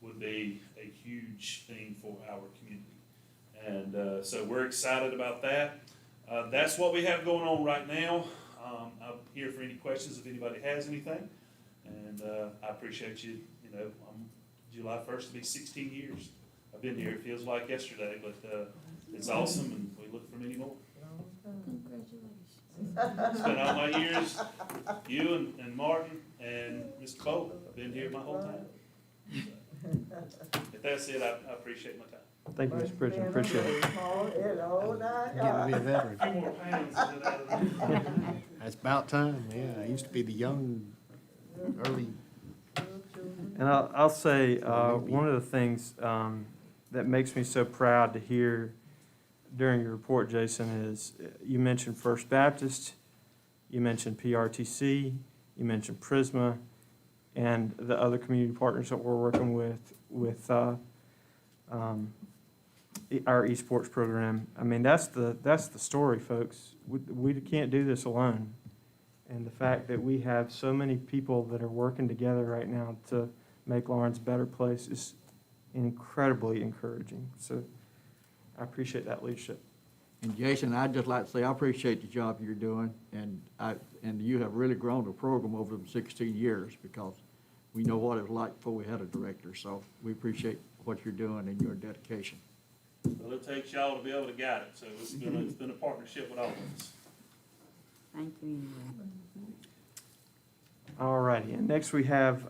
would be a huge thing for our community. And so we're excited about that. That's what we have going on right now. I'm here for any questions if anybody has anything. And I appreciate you, I'm July 1st will be 16 years. I've been here, it feels like yesterday, but it's awesome, and we look for many more. Congratulations. Spent all my years, you and Martin and Mr. Cole, I've been here my whole time. If that's it, I appreciate my time. Thank you, Mr. Pridgen, appreciate it. Getting to be a veteran. A few more pounds than that. That's about time, yeah. I used to be the young, early. And I'll say, one of the things that makes me so proud to hear during your report, Jason, is you mentioned First Baptist, you mentioned PRTC, you mentioned Prisma, and the other community partners that we're working with our esports program. I mean, that's the story, folks. We can't do this alone. And the fact that we have so many people that are working together right now to make Lawrence a better place is incredibly encouraging. So I appreciate that leadership. And Jason, I'd just like to say, I appreciate the job you're doing, and you have really grown the program over the 16 years, because we know what it was like before we had a director, so we appreciate what you're doing and your dedication. Well, it takes y'all to be able to guide it, so it's been a partnership with all of us. Thank you anyway. All righty, and next we have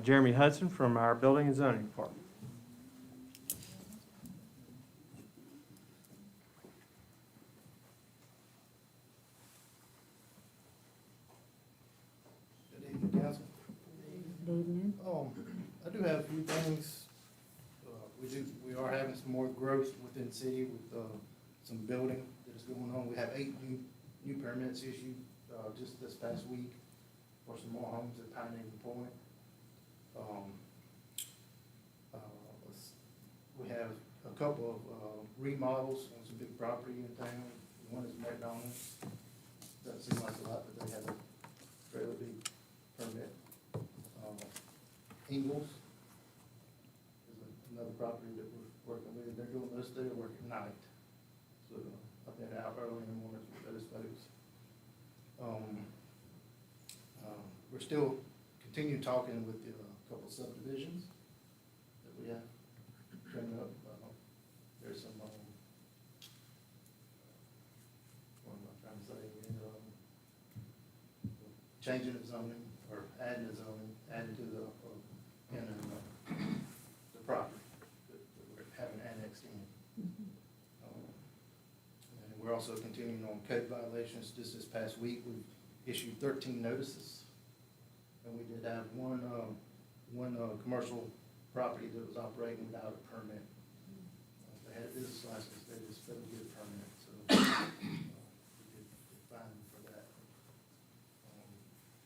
Jeremy Hudson from our Building and Zoning Department. Good evening, council. Good evening. I do have a few things. We are having some more growth within the city with some building that is going on. We have 8 new permits issued just this past week for some more homes at Pine Eagle Point. We have a couple of remodels on some big property in town. One is McDonald's. Doesn't seem like a lot, but they have a fairly big permit. Ingles is another property that we're working with. They're doing this, they work at night. So I've been out early in the mornings with those folks. We're still continuing talking with a couple subdivisions that we have coming up. There's some, what am I trying to say? Changing of zoning or adding the zoning, adding to the property that we're having annexed in. And we're also continuing on code violations. Just this past week, we've issued 13 notices. And we did have one commercial property that was operating without a permit. They had a business license, they just failed to get a permit, so we did fine them for that.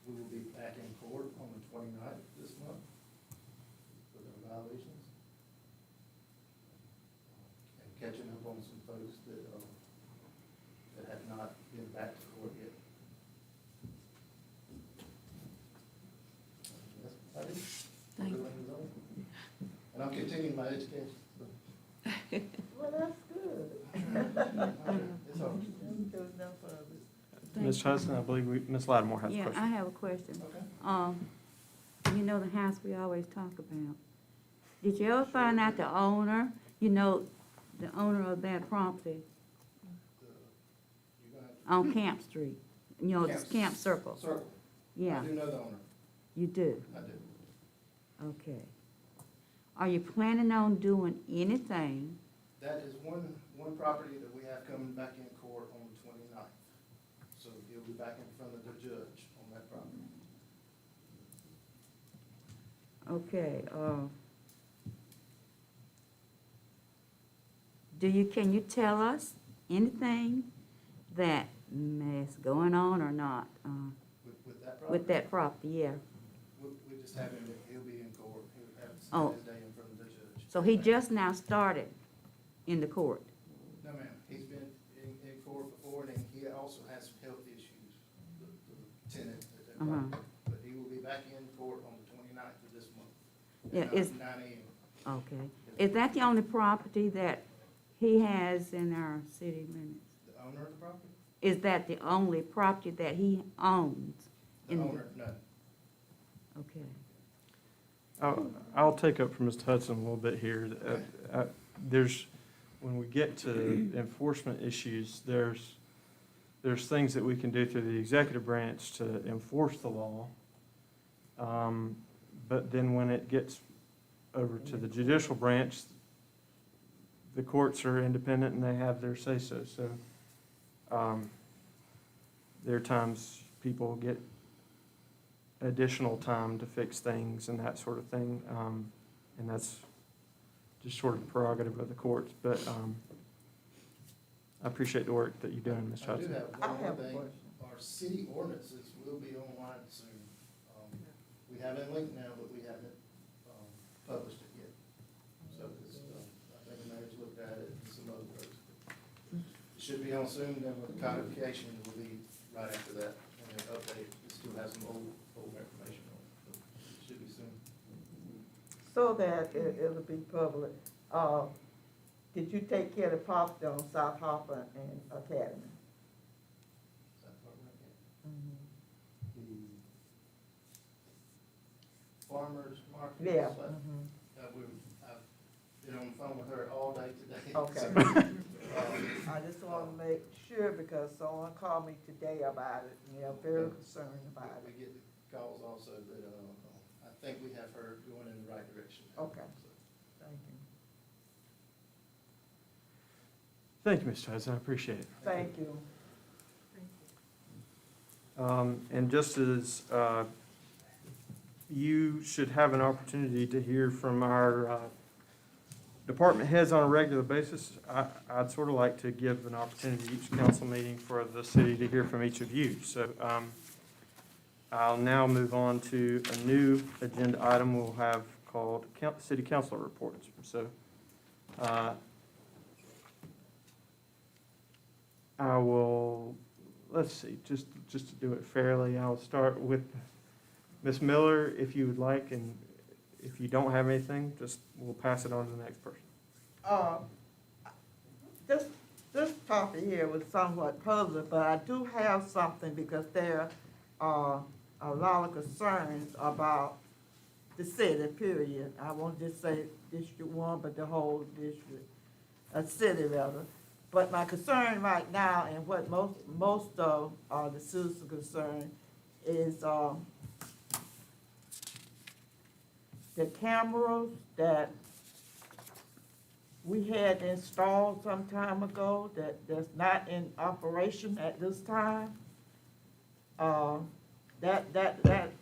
We will be back in court on the 29th this month for their violations. And catching up on some folks that have not been back to court yet. That's about it. Thank you. And I'm continuing my education, so. Well, that's good. It's hard. Goes down for others. Thank Ms. you. Hudson, I believe Ms. Lattimore has a Yeah, question. I have a question. Okay. You know the house we always talk about. Did you ever find out the owner, the owner of that property You're gonna have on Camp Street? This Camp Circle? to circle. Yeah, I do know the owner. you do? I do. Okay. Are you planning on doing anything? That is one property that we have coming back in court on the 29th. So he'll be back in front of the judge on that property. Okay, can you tell us anything that is going on or not, With that property? with that property, yeah? We just have him, he'll be in court. He'll have Oh. his day in front of the judge. So he just now started in the court? No, ma'am. He's been in court before, and he also has some health issues, the tenant at that Uh-huh. property. But he will be back in court on the 29th of this month. Yeah, at is- 9 a.m. Okay. Is that the only property that he has in our city limits? The owner of the property? Is that the only property that he owns? The in owner, no. Okay. I'll take up from Mr. Hudson a little bit here. There's, when we get to enforcement issues, there's things that we can do through the executive branch to enforce the law. But then when it gets over to the judicial branch, the courts are independent and they have their say-so. So there are times people get additional time to fix things and that sort of thing. And that's just sort of prerogative of the courts. But I appreciate the work that you're doing, Ms. I do Hudson. have I one more have a thing. question. Our city ordinances will be online soon. We have it linked now, but we haven't published it yet. So this, I think the mayor's looked at it and some other folks. It should be on soon, then with the codification will be right after that. And then update, it still has some old information on it. But it should be soon. So that it'll be public. Did you take care of the property on South Harper and Academy? Is that part right there? Mm-hmm. The farmer's market. Yeah. stuff. I've been on the phone with her all day today. Okay. I just want to make sure because someone called me today about it and they're very concerned about We it. get calls also, but I think we have her going in the right direction. Okay. So, Thank you. Thank you, Mr. Hudson. I appreciate it. Thank you. And just as you should have an opportunity to hear from our department heads on a regular basis, I'd sort of like to give an opportunity each council meeting for the city to hear from each of you. So I'll now move on to a new agenda item we'll have called City Council Reports. So I will, let's see, just to do it fairly, I'll start with Ms. Miller, if you would like, and if you don't have anything, just, we'll pass it on to the next person. This topic here was somewhat puzzling, but I do have something because there are a lot of concerns about the city, period. I won't just say District 1, but the whole district, city rather. But my concern right now, and what most of the citizens are concerned, is the cameras that we had installed some time ago that's not in operation at this time. That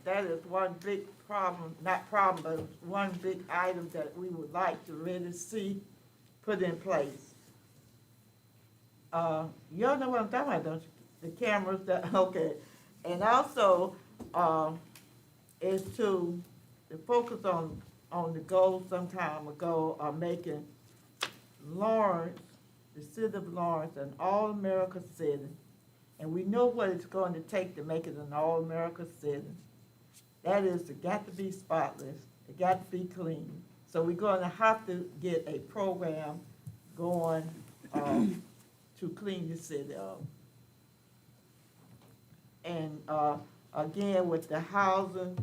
is one big problem, not problem, but one big item that we would like to really see put in place. You all know what I'm talking about, don't you? The cameras that, okay. And also, is to focus on the goal some time ago of making Lawrence, the city of Lawrence, an all-America city. And we know what it's going to take to make it an all-America city. That is, it got to be spotless, it got to be clean. So we're going to have to get a program going to clean the city up. And again, with the housing,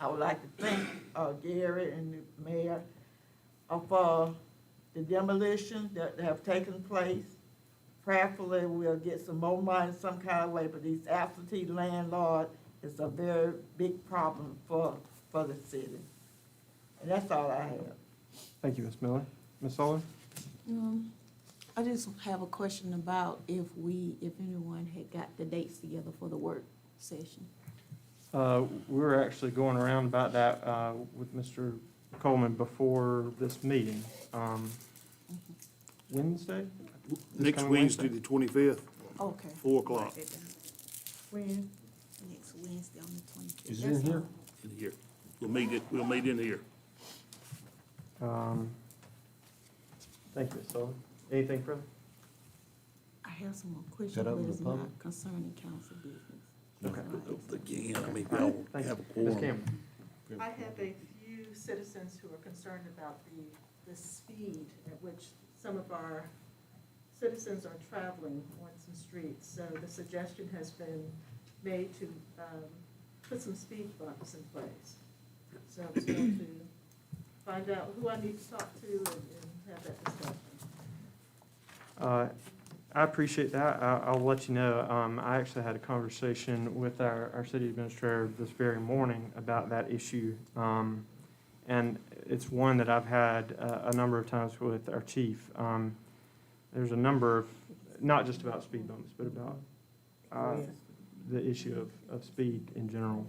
I would like to thank Gary and the mayor for the demolition that have taken place. Prayerfully, we'll get some more money some kind of way, but these absentee landlords is a very big problem for the city. And that's all I have. Thank you, Ms. Miller. Ms. Sullivan? I just have a question about if anyone had got the dates together for the work session. We were actually going around about that with Mr. Coleman before this meeting. Wednesday? This Next coming Wednesday, the 25th, Okay. 4 o'clock, When? Next Wednesday on the 25th. Is it in here? in here. We'll meet in here. Thank you, Ms. Sullivan. Anything further? I have some more questions, that but open to it's public? not concerning council business. Okay. Again, I mean, All right, thank you. have a Ms. quorum. Cameron? I have a few citizens who are concerned about the speed at which some of our citizens are traveling on some streets. So the suggestion has been made to put some speed bumps in place. So I was going to find out who I need to talk to and have that discussion. I appreciate that. I'll let you know. I actually had a conversation with our city administrator this very morning about that issue. And it's one that I've had a number of times with our chief. There's a number of, not just about speed bumps, but about the issue of speed in general.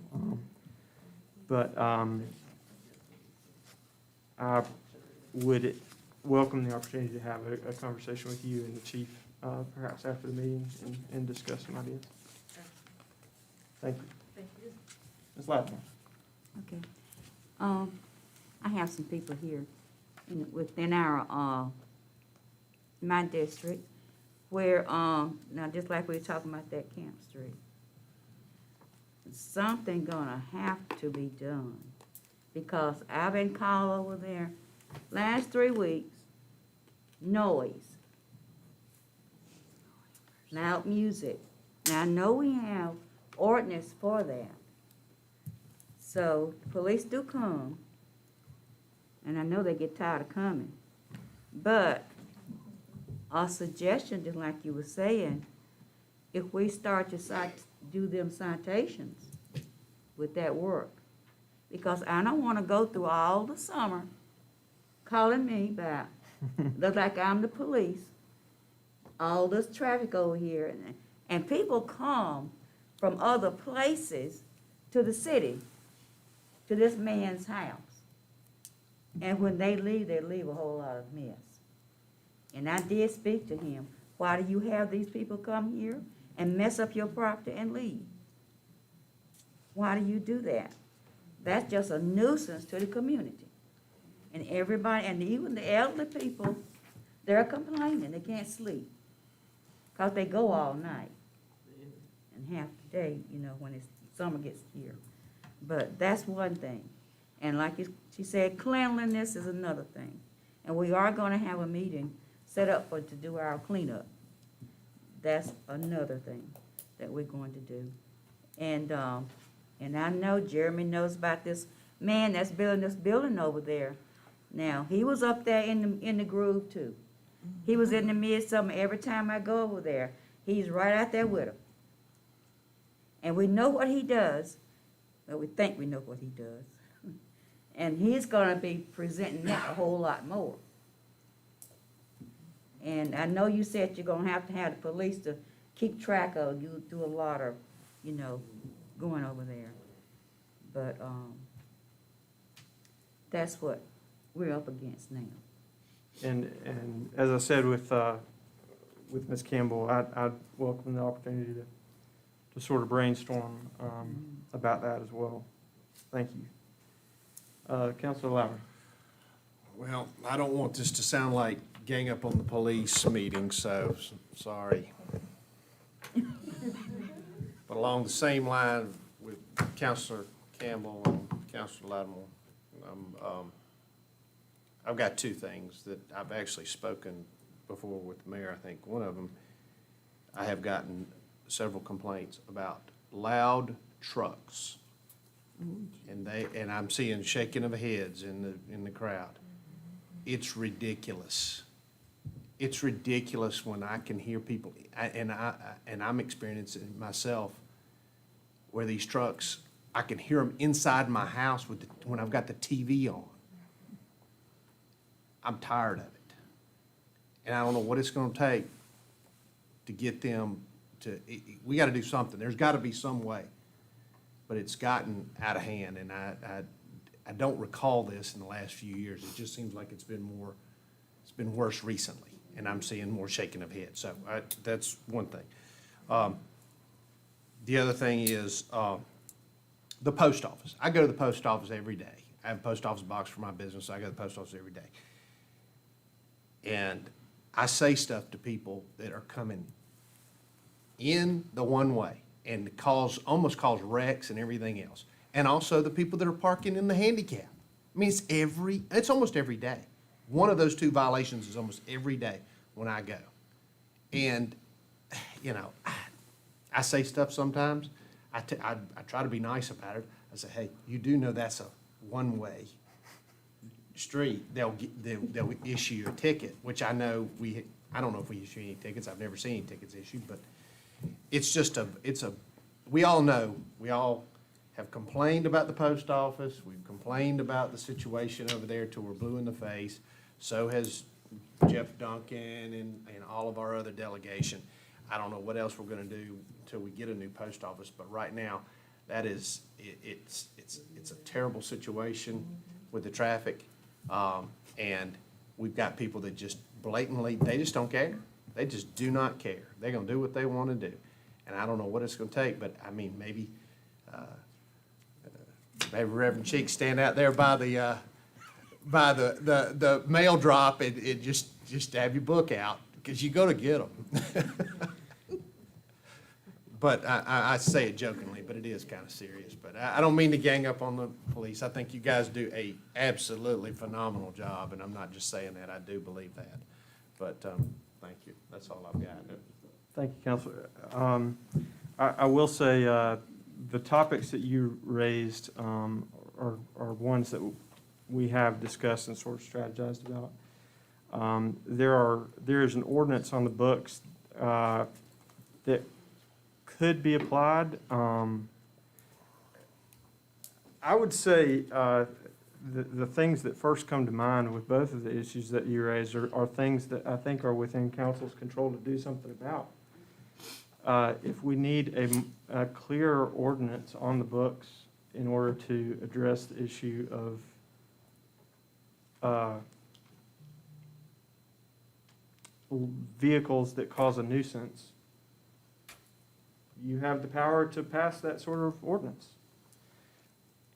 I would welcome the opportunity to have a conversation with you and the chief, perhaps after the meeting, and discuss some ideas. Thank you. Thank you. Ms. Lattimore. Okay. I have some people here within our, my district, where, now just like we were talking about that Camp Street, something gonna have to be done, because I've been called over there last 3 weeks, noise, loud music. Now, I know we have ordinance for that. So, police do come, and I know they get tired of coming. But a suggestion, just like you were saying, if we start to do them citations, would that work? Because I don't want to go through all the summer calling me back, look like I'm the police, all this traffic over here, and people come from other places to the city, to this man's house. And when they leave a whole lot of mess. And I did speak to him. Why do you have these people come here and mess up your property and leave? Why do you do that? That's just a nuisance to the community. And everybody, and even the elderly people, they're complaining, they can't sleep. Because they go all night. And half the day, you know, when summer gets here. But that's one thing. And like she said, cleanliness is another thing. And we are gonna have a meeting set up to do our cleanup. That's another thing that we're going to do. And I know Jeremy knows about this man that's building this building over there. Now, he was up there in the groove too. He was in the midsummer. Every time I go over there, he's right out there with him. And we know what he does. Well, we think we know what he does. And he's gonna be presenting that a whole lot more. And I know you said you're gonna have the police to keep track of, you do a lot of, you know, going over there. But, that's what we're up against now. And as I said with Ms. Campbell, I'd welcome the opportunity to sort of brainstorm about that as well. Thank you. Councilor Lowry. Well, I don't want this to sound like gang up on the police meeting, so sorry. But along the same line with Councilor Campbell and Councilor Lattimore, I've got two things that I've actually spoken before with the mayor. I think one of them, I have gotten several complaints about loud trucks. And I'm seeing shaking of heads in the crowd. It's ridiculous. It's ridiculous when I can hear people, and I'm experiencing it myself, where these trucks, I can hear them inside my house when I've got the TV on. I'm tired of it. And I don't know what it's gonna take to get them to, we gotta do something. There's gotta be some way. But it's gotten out of hand, and I don't recall this in the last few years. It just seems like it's been worse recently, and I'm seeing more shaking of heads. So that's one thing. The other thing is the post office. I go to the post office every day. I have a post office box for my business, so I go to the post office every day. And I say stuff to people that are coming in the one way and almost cause wrecks and everything else. And also the people that are parking in the handicap. I mean, it's almost every day. One of those two violations is almost every day when I go. And, you know, I say stuff sometimes. I try to be nice about it. I say, hey, you do know that's a one-way street, they'll issue a ticket, which I know I don't know if we issue any tickets, I've never seen any tickets issued, but it's just we all know, we all have complained about the post office, we've complained about the situation over there till we're blue in the face. So has Jeff Duncan and all of our other delegation. I don't know what else we're gonna do until we get a new post office, but right now, that is, it's a terrible situation with the traffic. And we've got people that just blatantly, they just don't care. They just do not care. They're gonna do what they wanna do. And I don't know what it's gonna take, but I mean, maybe Reverend Cheeks stand out there by the mail drop and just have your book out, because you go to get them. But I say it jokingly, but it is kind of serious. But I don't mean to gang up on the police. I think you guys do a absolutely phenomenal job, and I'm not just saying that. I do believe that. But thank you. That's all I've got. Thank you, Counselor. I will say, the topics that you raised are ones that we have discussed and sort of strategized about. There is an ordinance on the books that could be applied. I would say the things that first come to mind with both of the issues that you raised are things that I think are within council's control to do something about. If we need a clear ordinance on the books in order to address the issue of vehicles that cause a nuisance, you have the power to pass that sort of ordinance.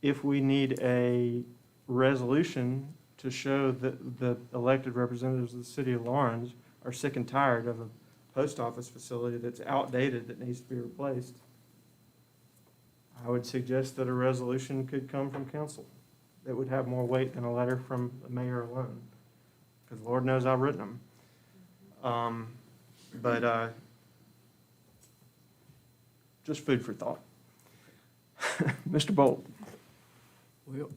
If we need a resolution to show that the elected representatives of the city of Lawrence are sick and tired of a post office facility that's outdated that needs to be replaced, I would suggest that a resolution could come from council that would have more weight than a letter from the mayor alone, because Lord knows I've written them. But just food for thought. Mr. Bolt. Well,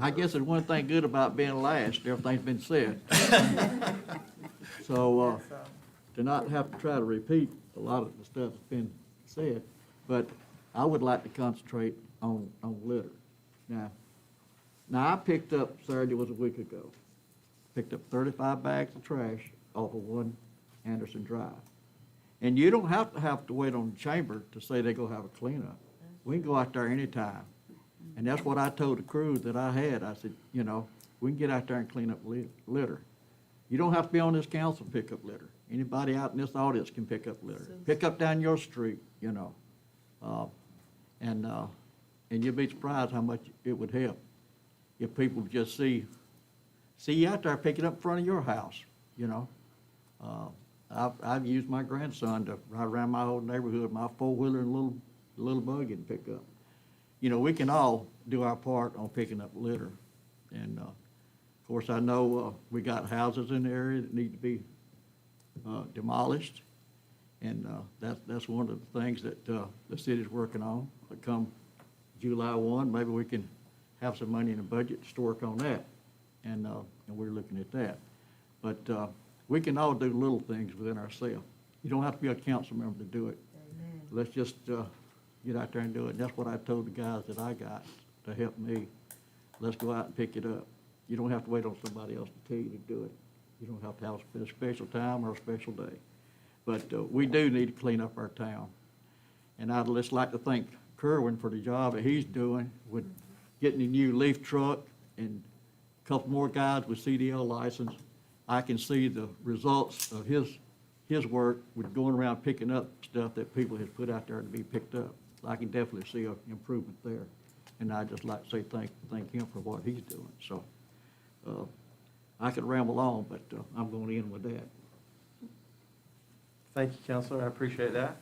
I guess there's one thing good about being last, everything's been said. So, to not have to try to repeat a lot of the stuff that's been said, but I would like to concentrate on litter. Now I picked up, Saturday was a week ago, picked up 35 bags of trash off of 1 Anderson Drive. And you don't have to wait on the chamber to say they're gonna have a cleanup. We can go out there anytime. And that's what I told the crew that I had. I said, we can get out there and clean up litter. You don't have to be on this council to pick up litter. Anybody out in this audience can pick up litter. Pick up down your street, and you'll be surprised how much it would help if people just see you out there picking up in front of your house, I've used my grandson to ride around my whole neighborhood, my four-wheeler and little buggy and pick up. We can all do our part on picking up litter. And, of course, I know we got houses in the area that need to be demolished. And that's one of the things that the city's working on. Come July 1, maybe we can have some money in the budget to work on that. And we're looking at that. But we can all do little things within ourselves. You don't have to be a council member to do it. Amen. Let's just get out there and do it. And that's what I told the guys that I got to help me. Let's go out and pick it up. You don't have to wait on somebody else to tell you to do it. You don't have to have a special time or a special day. But we do need to clean up our town. And I'd just like to thank Kerwin for the job that he's doing with getting a new leaf truck and a couple more guys with CDL license. I can see the results of his work with going around picking up stuff that people have put out there to be picked up. I can definitely see an improvement there. And I'd just like to say thank him for what he's doing. So I could ramble on, but I'm going to end with that. Thank you, Counselor. I appreciate that.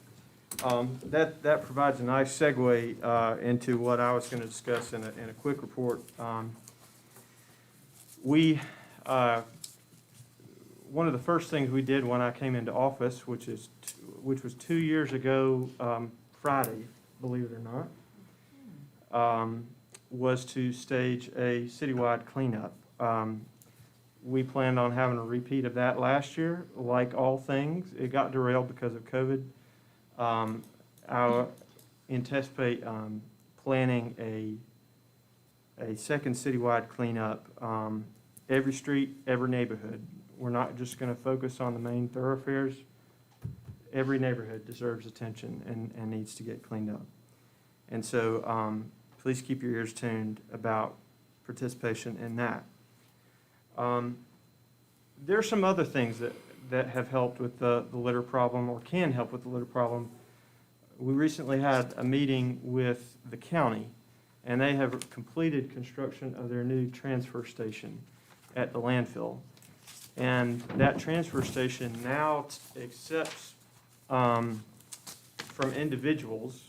That provides a nice segue into what I was going to discuss in a quick report. One of the first things we did when I came into office, which was 2 years ago Friday, believe it or not, was to stage a citywide cleanup. We planned on having a repeat of that last year. Like all things, it got derailed because of COVID. I anticipate planning a second citywide cleanup, every street, every neighborhood. We're not just going to focus on the main thoroughfares. Every neighborhood deserves attention and needs to get cleaned up. And so please keep your ears tuned about participation in that. There are some other things that have helped with the litter problem or can help with the litter problem. We recently had a meeting with the county, and they have completed construction of their new transfer station at the landfill. And that transfer station now accepts from individuals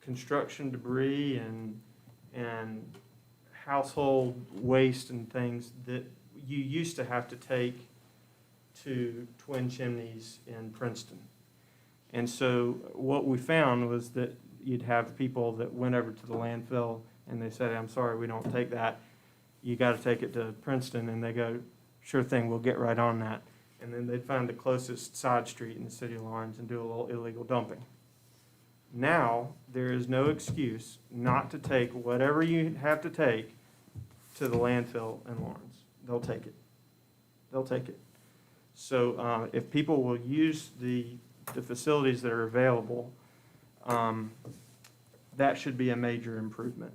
construction debris and household waste and things that you used to have to take to Twin Chimneys in Princeton. And so what we found was that you'd have people that went over to the landfill and they said, I'm sorry, we don't take that. You got to take it to Princeton. And they go, sure thing, we'll get right on that. And then they'd find the closest side street in the city of Lawrence and do a little illegal dumping. Now, there is no excuse not to take whatever you have to take to the landfill in Lawrence. They'll take it. They'll take it. So if people will use the facilities that are available, that should be a major improvement.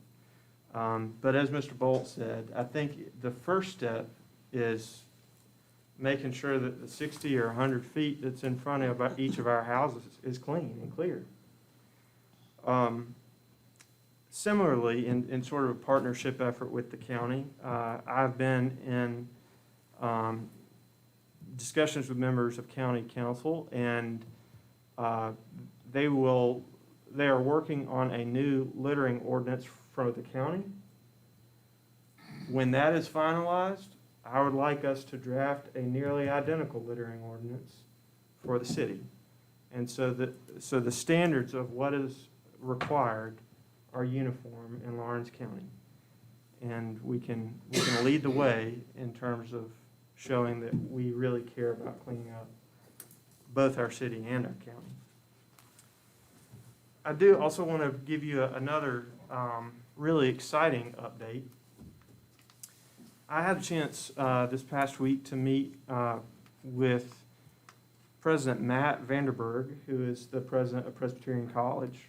But as Mr. Bolt said, I think the first step is making sure that the 60 or 100 feet that's in front of each of our houses is clean and clear. Similarly, in sort of a partnership effort with the county, I've been in discussions with members of county council, and they are working on a new littering ordinance for the county. When that is finalized, I would like us to draft a nearly identical littering ordinance for the city. And so the standards of what is required are uniform in Lawrence County. And we can lead the way in terms of showing that we really care about cleaning up both our city and our county. I do also want to give you another really exciting update. I had a chance this past week to meet with President Matt Vanderberg, who is the president of Presbyterian College,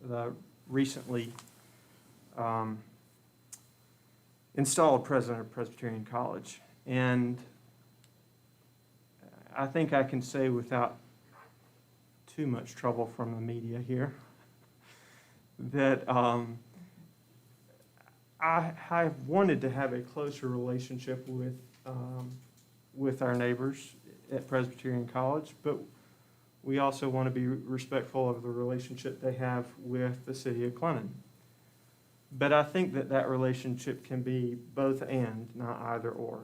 the recently installed president of Presbyterian College. And I think I can say without too much trouble from the media here that I wanted to have a closer relationship with our neighbors at Presbyterian College, but we also want to be respectful of the relationship they have with the city of Clennon. But I think that relationship can be both and, not either or.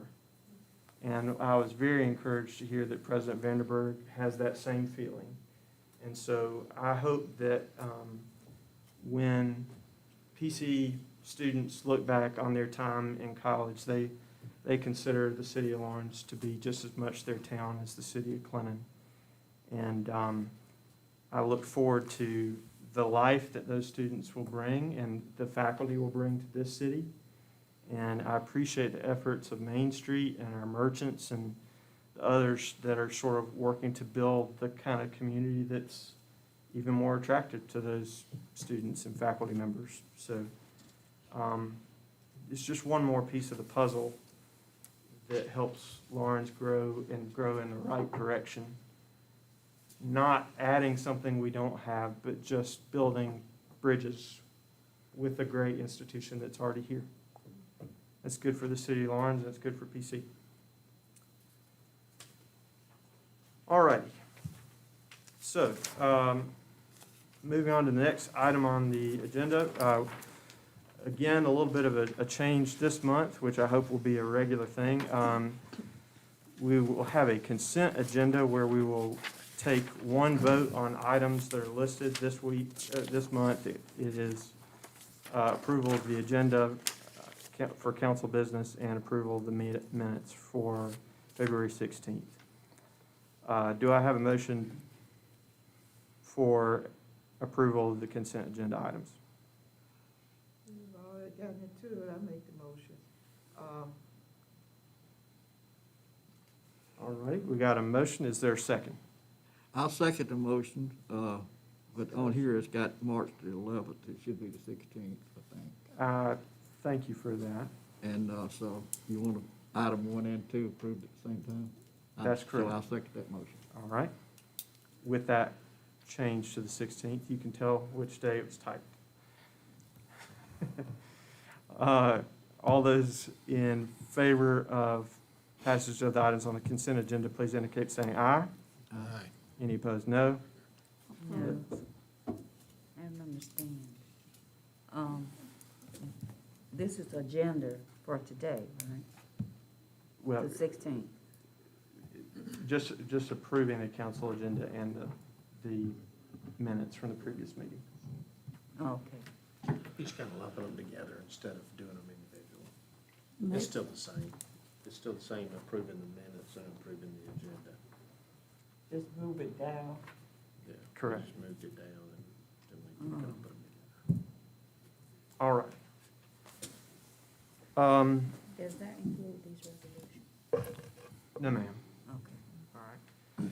And I was very encouraged to hear that President Vanderberg has that same feeling. And so I hope that when PC students look back on their time in college, they consider the city of Lawrence to be just as much their town as the city of Clennon. And I look forward to the life that those students will bring and the faculty will bring to this city. And I appreciate the efforts of Main Street and our merchants and the others that are sort of working to build the kind of community that's even more attractive to those students and faculty members. So it's just one more piece of the puzzle that helps Lawrence grow and grow in the right direction. Not adding something we don't have, but just building bridges with a great institution that's already here. That's good for the city of Lawrence, that's good for PC. All righty. So, moving on to the next item on the agenda. Again, a little bit of a change this month, which I hope will be a regular thing. We will have a consent agenda where we will take one vote on items that are listed this week, this month. It is approval of the agenda for council business and approval of the minutes for February 16th. Do I have a motion for approval of the consent agenda items? We've already gotten into it, I make the motion. All right, we got a motion. Is there a second? I'll second the motion, but on here it's got March the 11th. It should be the 16th, I think. Thank you for that. And so you want to, item 1 and 2 approved at the same time? That's correct. So I'll second that motion. All right. With that change to the 16th, you can tell which day it was typed. All those in favor of passage of the items on the consent agenda, please indicate saying aye. Aye. Any opposed, no. No. I don't understand. This is agenda for today, right? Well, The 16th. just approving the council agenda and the minutes from the previous meeting. Okay. He's kind of lumping them together instead of doing them individually. It's still the same. It's still the same, approving the minutes and approving the agenda. Just move it down. Yeah. Correct. Just moved it down and then we can put them together. All right. Does that include these resolutions? No, ma'am. Okay. All right.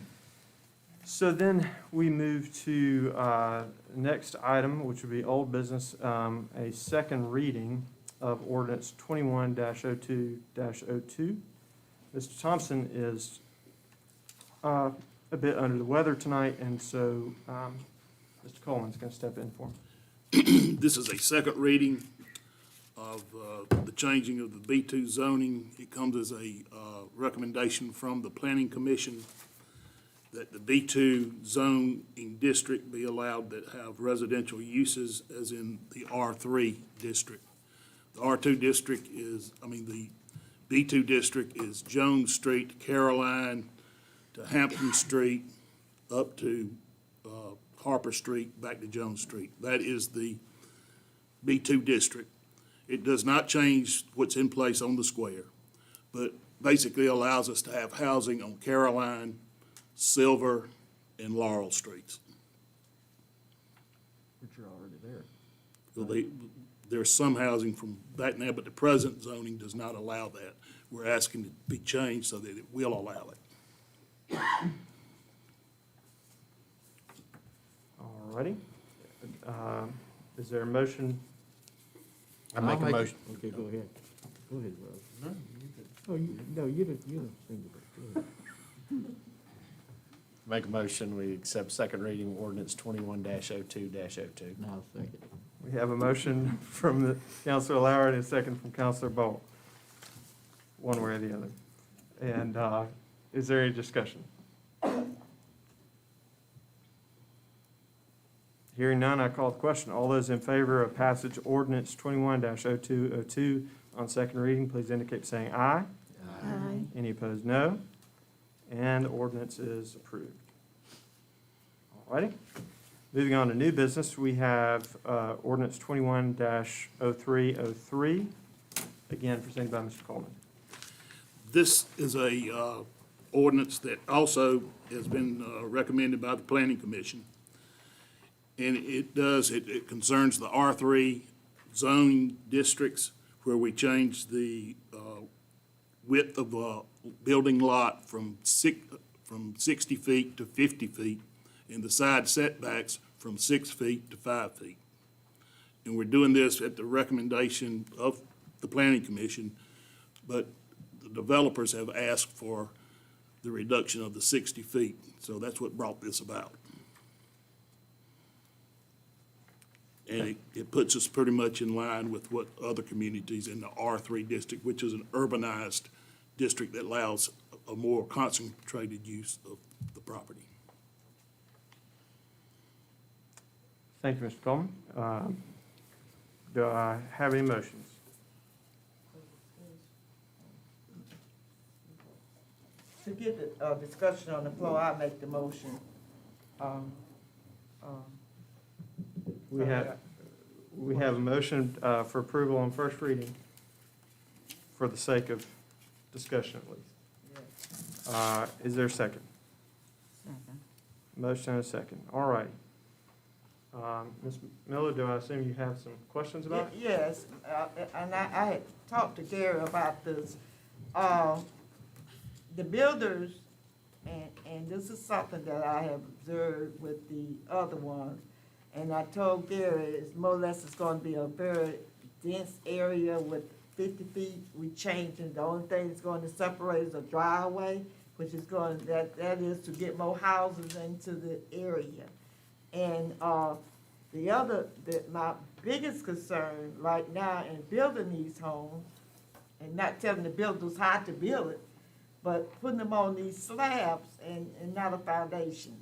So then we move to next item, which would be old business, a second reading of ordinance 21-02-02. Mr. Thompson is a bit under the weather tonight, and so Mr. Coleman's going to step in for him. This is a second reading of the changing of the B2 zoning. It comes as a recommendation from the Planning Commission that the B2 zoning district be allowed that have residential uses as in the R3 district. The R2 district the B2 district is Jones Street, Caroline, to Hampton Street, up to Harper Street, back to Jones Street. That is the B2 district. It does not change what's in place on the square, but basically allows us to have housing on Caroline, Silver, and Laurel Streets. Which are already there. So there's some housing from that now, but the present zoning does not allow that. We're asking it to be changed so that it will allow it. All righty. Is there a motion? I make a motion. Okay, go ahead. Go ahead, Rose. No, you didn't sing it. Go ahead. Make a motion, we accept second reading ordinance 21-02-02. Now, second. We have a motion from the Counselor Lowry and a second from Counselor Bolt, one way or the other. And is there any discussion? Hearing none, I call the question. All those in favor of passage ordinance 21-0202 on second reading, please indicate by saying aye. Aye. Any opposed, no. And the ordinance is approved. All righty. Moving on to new business, we have ordinance 21-0303, again presented by Mr. Coleman. This is a ordinance that also has been recommended by the Planning Commission. And it concerns the R3 zoning districts where we changed the width of a building lot from 60 feet to 50 feet and the side setbacks from 6 feet to 5 feet. And we're doing this at the recommendation of the Planning Commission, but the developers have asked for the reduction of the 60 feet. So that's what brought this about. And it puts us pretty much in line with what other communities in the R3 district, which is an urbanized district that allows a more concentrated use of the property. Thank you, Mr. Coleman. Do I have any motions? To get the discussion on the floor, I make the motion. We We have a motion for approval on first reading for the sake of discussion at least. Is there a second? Second. Motion and a second. All right. Ms. Miller, do I assume you have some questions about it? Yes, and I had talked to Gary about this. The builders, and this is something that I have observed with the other ones, and I told Gary, it's more or less it's gonna be a very dense area with 50 feet. We changing, the only thing that's going to separate is a driveway, which is going, that is to get more houses into the area. And, my biggest concern right now in building these homes, and not telling the builders how to build it, but putting them on these slabs and not a foundation.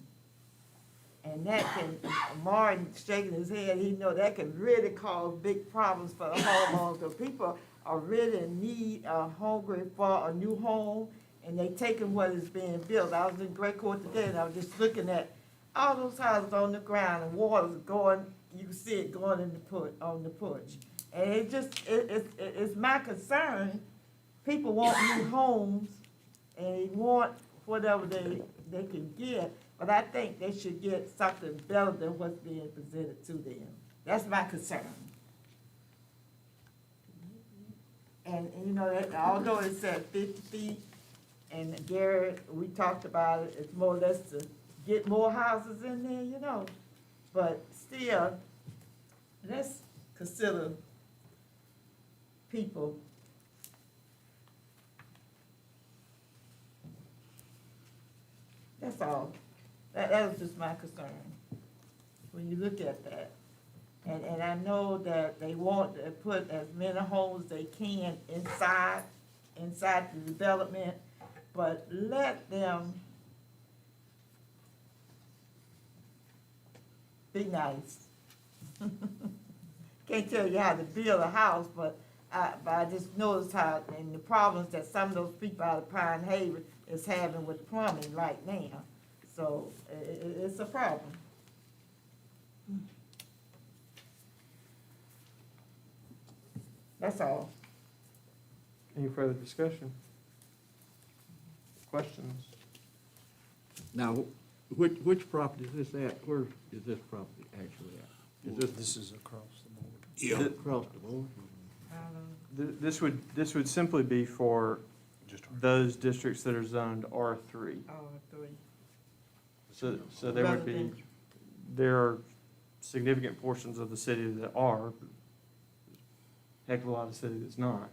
And that can, Martin shaking his head, he know that can really cause big problems for the homeowners. So people are really in need, hungry for a new home, and they taking what is being built. I was in Great Court today, and I was just looking at all those houses on the ground, and water's going, you can see it going in on the porch. And it's my concern, people want new homes, and they want whatever they can get, but I think they should get something better than what's being presented to them. That's my concern. And you know, although it said 50 feet, and Gary, we talked about it, it's more or less to get more houses in there, you know. But still, let's consider people. That's all. That was just my concern, when you look at that. And I know that they want to put as many homes they can inside the development, but let them be nice. Can't tell you how to build a house, but I just noticed how, and the problems that some of those people out of Pine Haven is having with plumbing right now. So it's a problem. That's all. Any further discussion? Questions? Now, which property is this at? Where is this property actually at? Is this is across the board. Yeah. across the board? This would simply be for those districts that are zoned R3. R3. So there would be, Residential. there are significant portions of the city that are, heck of a lot of city that's not.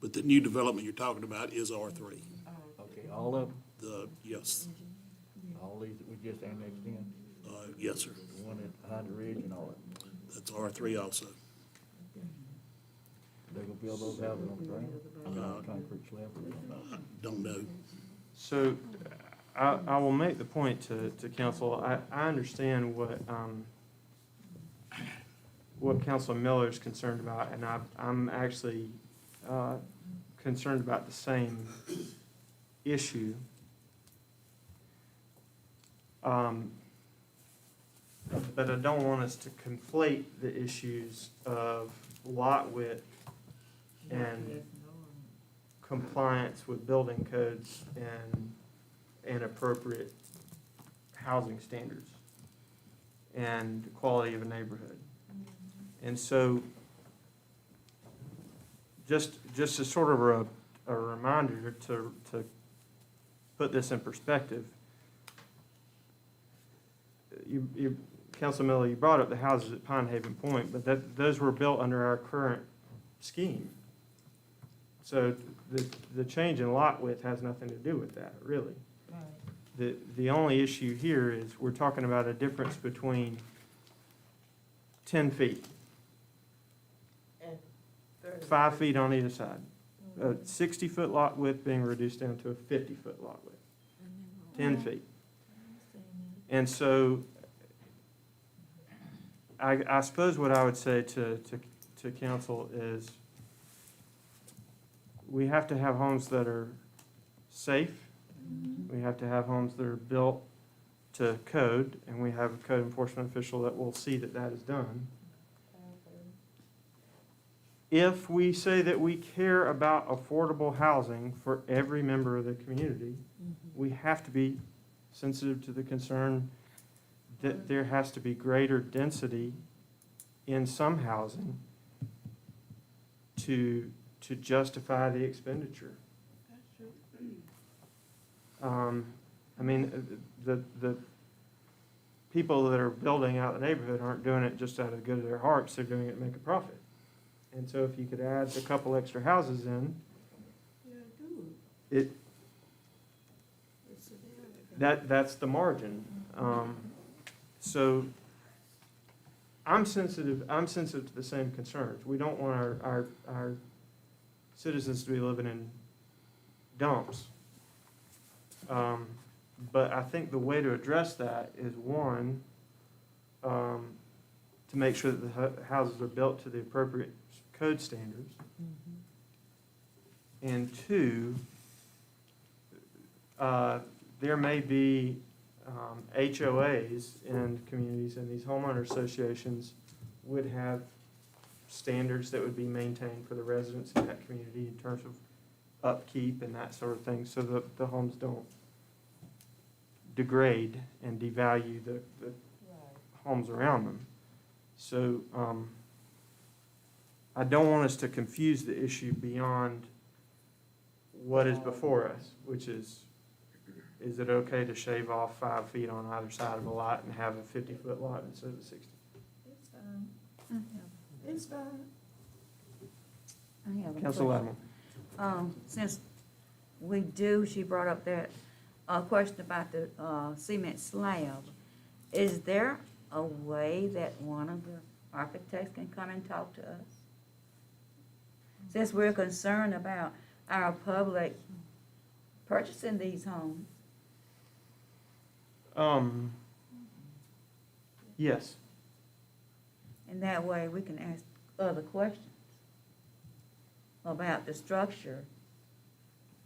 But the new development you're talking about is R3. Okay, all of them, Yes, all these that we just annexed in, yes, sir. the one at Hunter Ridge and all that. That's R3 also. They're gonna build those houses on the ground, on concrete slab or something? Don't know. So I will make the point to council, I understand what Councilor Miller is concerned about, and I'm actually concerned about the same issue. But I don't want us to conflate the issues of lot width and compliance with building codes and appropriate housing standards and quality of a neighborhood. And so, just as sort of a reminder to put this in perspective, Council Miller, you brought up the houses at Pine Haven Point, but those were built under our current scheme. So the change in lot width has nothing to do with that, really. Right. The only issue here is we're talking about a difference between 10 feet, And 30. 5 feet on either side. A 60-foot lot width being reduced down to a 50-foot lot width, 10 feet. And so I suppose what I would say to council is we have to have homes that are safe. We have to have homes that are built to code, and we have a code enforcement official that will see that that is done. If we say that we care about affordable housing for every member of the community, we have to be sensitive to the concern that there has to be greater density in some housing to justify the expenditure. I mean, the people that are building out the neighborhood aren't doing it just out of the good of their hearts, they're doing it to make a profit. And so if you could add a couple extra houses in, that's the margin. So I'm sensitive to the same concerns. We don't want our citizens to be living in dumps. But I think the way to address that is, one, to make sure that the houses are built to the appropriate code standards. And two, there may be HOAs in communities, and these homeowner associations would have standards that would be maintained for the residents in that community in terms of upkeep and that sort of thing, so that the homes don't degrade and devalue the homes around them. So I don't want us to confuse the issue beyond what is before us, which is it okay to shave off 5 feet on either side of a lot and have a 50-foot lot instead of a 60? It's fine. It's fine. I have a Council question. Lattimore. Since she brought up that question about the cement slab. Is there a way that one of the architects can come and talk to us? Since we're concerned about our public purchasing these homes. Yes. And that way we can ask other questions about the structure,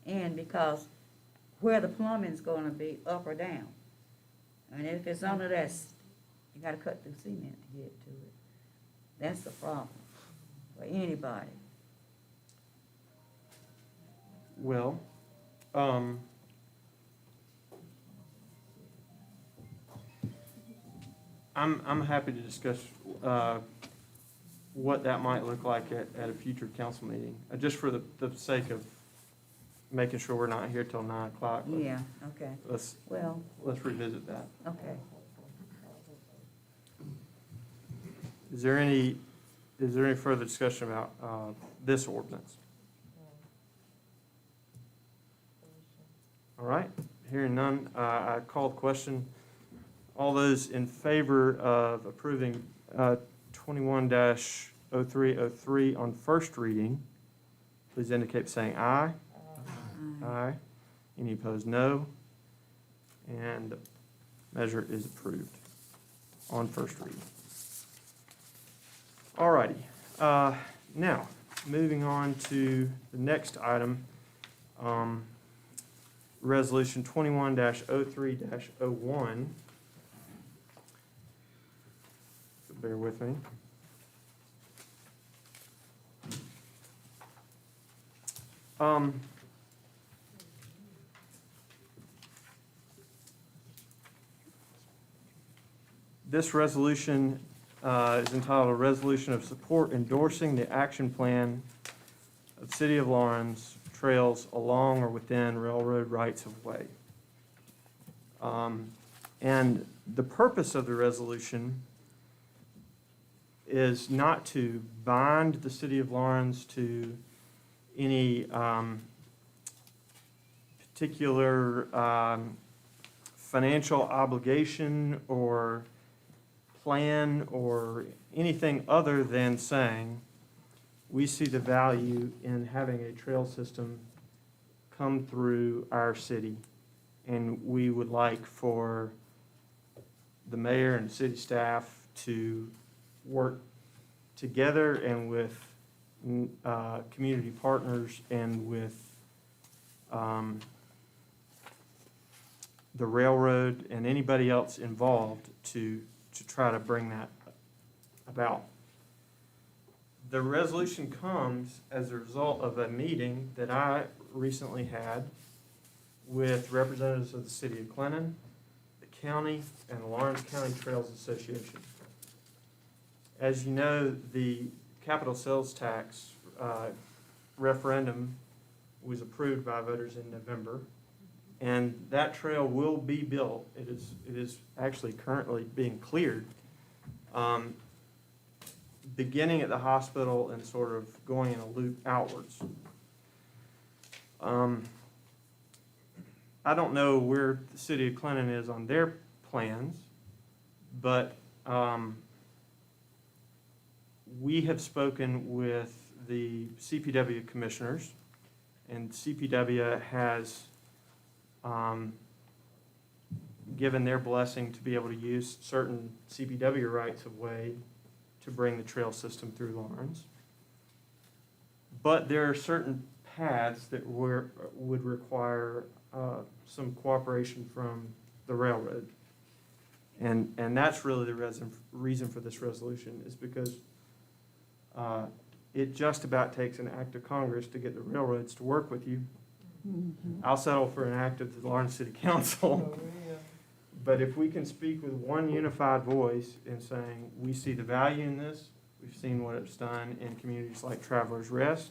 and because where the plumbing's gonna be, up or down. And if it's under that, you gotta cut through cement to get to it. That's the problem for anybody. Well, I'm happy to discuss what that might look like at a future council meeting, just for the sake of making sure we're not here till 9 o'clock. Yeah, okay. Let's revisit that. Okay. Is there any further discussion about this ordinance? All right, hearing none, I call the question. All those in favor of approving 21-0303 on first reading, please indicate by saying aye. Aye. Any opposed, no. And the measure is approved on first reading. All righty. Now, moving on to the next item, Resolution 21-03-01. So bear with me. This resolution is entitled "A Resolution of Support Endorsing the Action Plan of the City of Lawrence Trails Along or Within Railroad Rights of Way." And the purpose of the resolution is not to bind the City of Lawrence to any particular financial obligation or plan or anything other than saying, we see the value in having a trail system come through our city, and we would like for the mayor and city staff to work together and with community partners and with the railroad and anybody else involved to try to bring that about. The resolution comes as a result of a meeting that I recently had with representatives of the city of Clinton, the county, and the Lawrence County Trails Association. As you know, the capital sales tax referendum was approved by voters in November, and that trail will be built. It is actually currently being cleared, beginning at the hospital and sort of going in a loop outwards. I don't know where the city of Clinton is on their plans, but we have spoken with the CPW commissioners, and CPW has given their blessing to be able to use certain CPW rights of way to bring the trail system through Lawrence. But there are certain paths that would require some cooperation from the railroad. And that's really the reason for this resolution, is because it just about takes an act of Congress to get the railroads to work with you. I'll settle for an act of the Lawrence City Council. But if we can speak with one unified voice in saying, we see the value in this, we've seen what it's done in communities like Travelers Rest,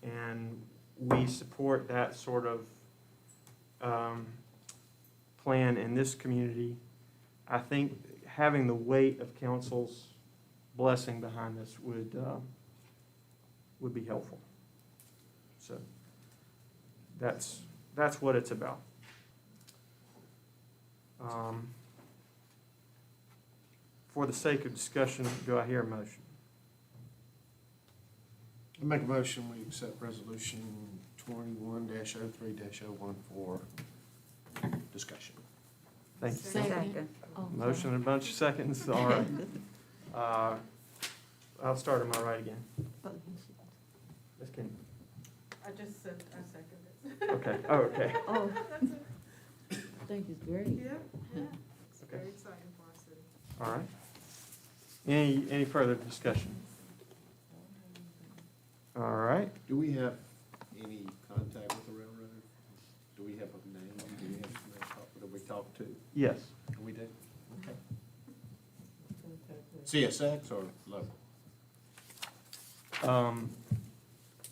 and we support that sort of plan in this community, I think having the weight of council's blessing behind this would be helpful. So that's what it's about. For the sake of discussion, do I hear a motion? I make a motion, we accept resolution 21-03-014 for discussion. Thank you. Second. Oh, Motion and a bunch of seconds, all right. I'll start on my right again. Ms. Kenny. I just said, I second it. Okay, oh, okay. Oh, I think it's great. Yeah, yeah, it's Okay. very exciting for our city. All right. Any further discussion? All right. Do we have any contact with the railroad? Do we have a name? Do we have somebody that we talk to? Yes. We do? Okay. CSX or local?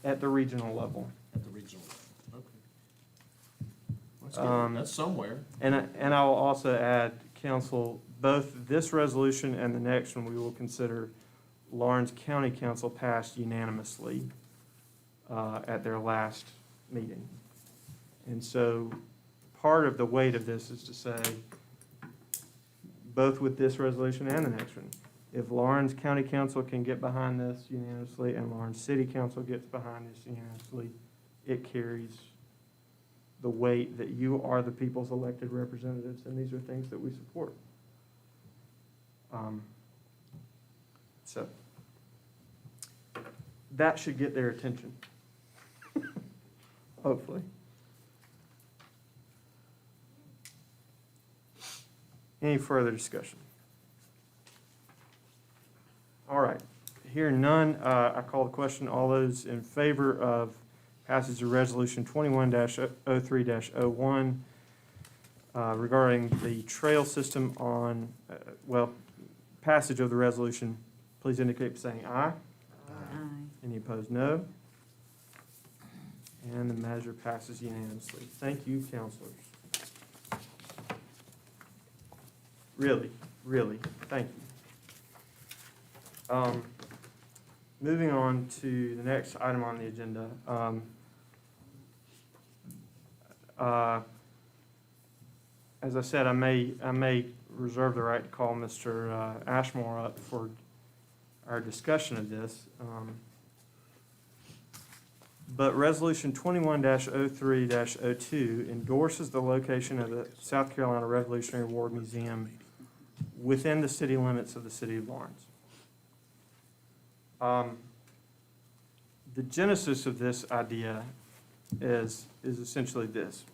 At the regional level. At the regional level, okay. That's Um, good, that's somewhere. And I will also add, council, both this resolution and the next one, we will consider Lawrence County Council passed unanimously at their last meeting. And so part of the weight of this is to say, both with this resolution and the next one, if Lawrence County Council can get behind this unanimously and Lawrence City Council gets behind this unanimously, it carries the weight that you are the people's elected representatives, and these are things that we support. So that should get their attention, hopefully. Any further discussion? All right, hearing none, I call the question. All those in favor of passage of resolution 21-03-01 regarding the trail system on, passage of the resolution, please indicate by saying aye. Aye. Any opposed, no. And the measure passes unanimously. Thank you, counselors. Really, really, thank you. Moving on to the next item on the agenda. As I said, I may reserve the right to call Mr. Ashmore up for our discussion of this. But Resolution 21-03-02 endorses the location of the South Carolina Revolutionary War Museum within the city limits of the city of Lawrence. The genesis of this idea is essentially this.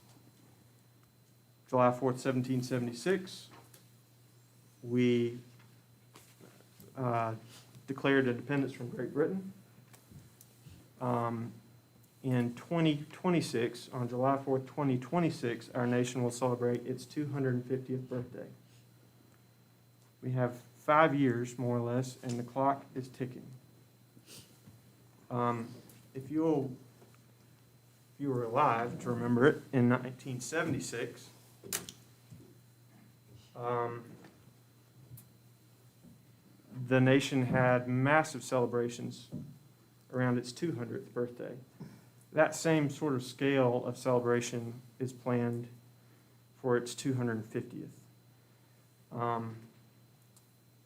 July 4th, 1776, we declared independence from Great Britain. In 2026, on July 4th, 2026, our nation will celebrate its 250th birthday. We have 5 years, more or less, and the clock is ticking. If you were alive to remember it, in 1976, the nation had massive celebrations around its 200th birthday. That same sort of scale of celebration is planned for its 250th.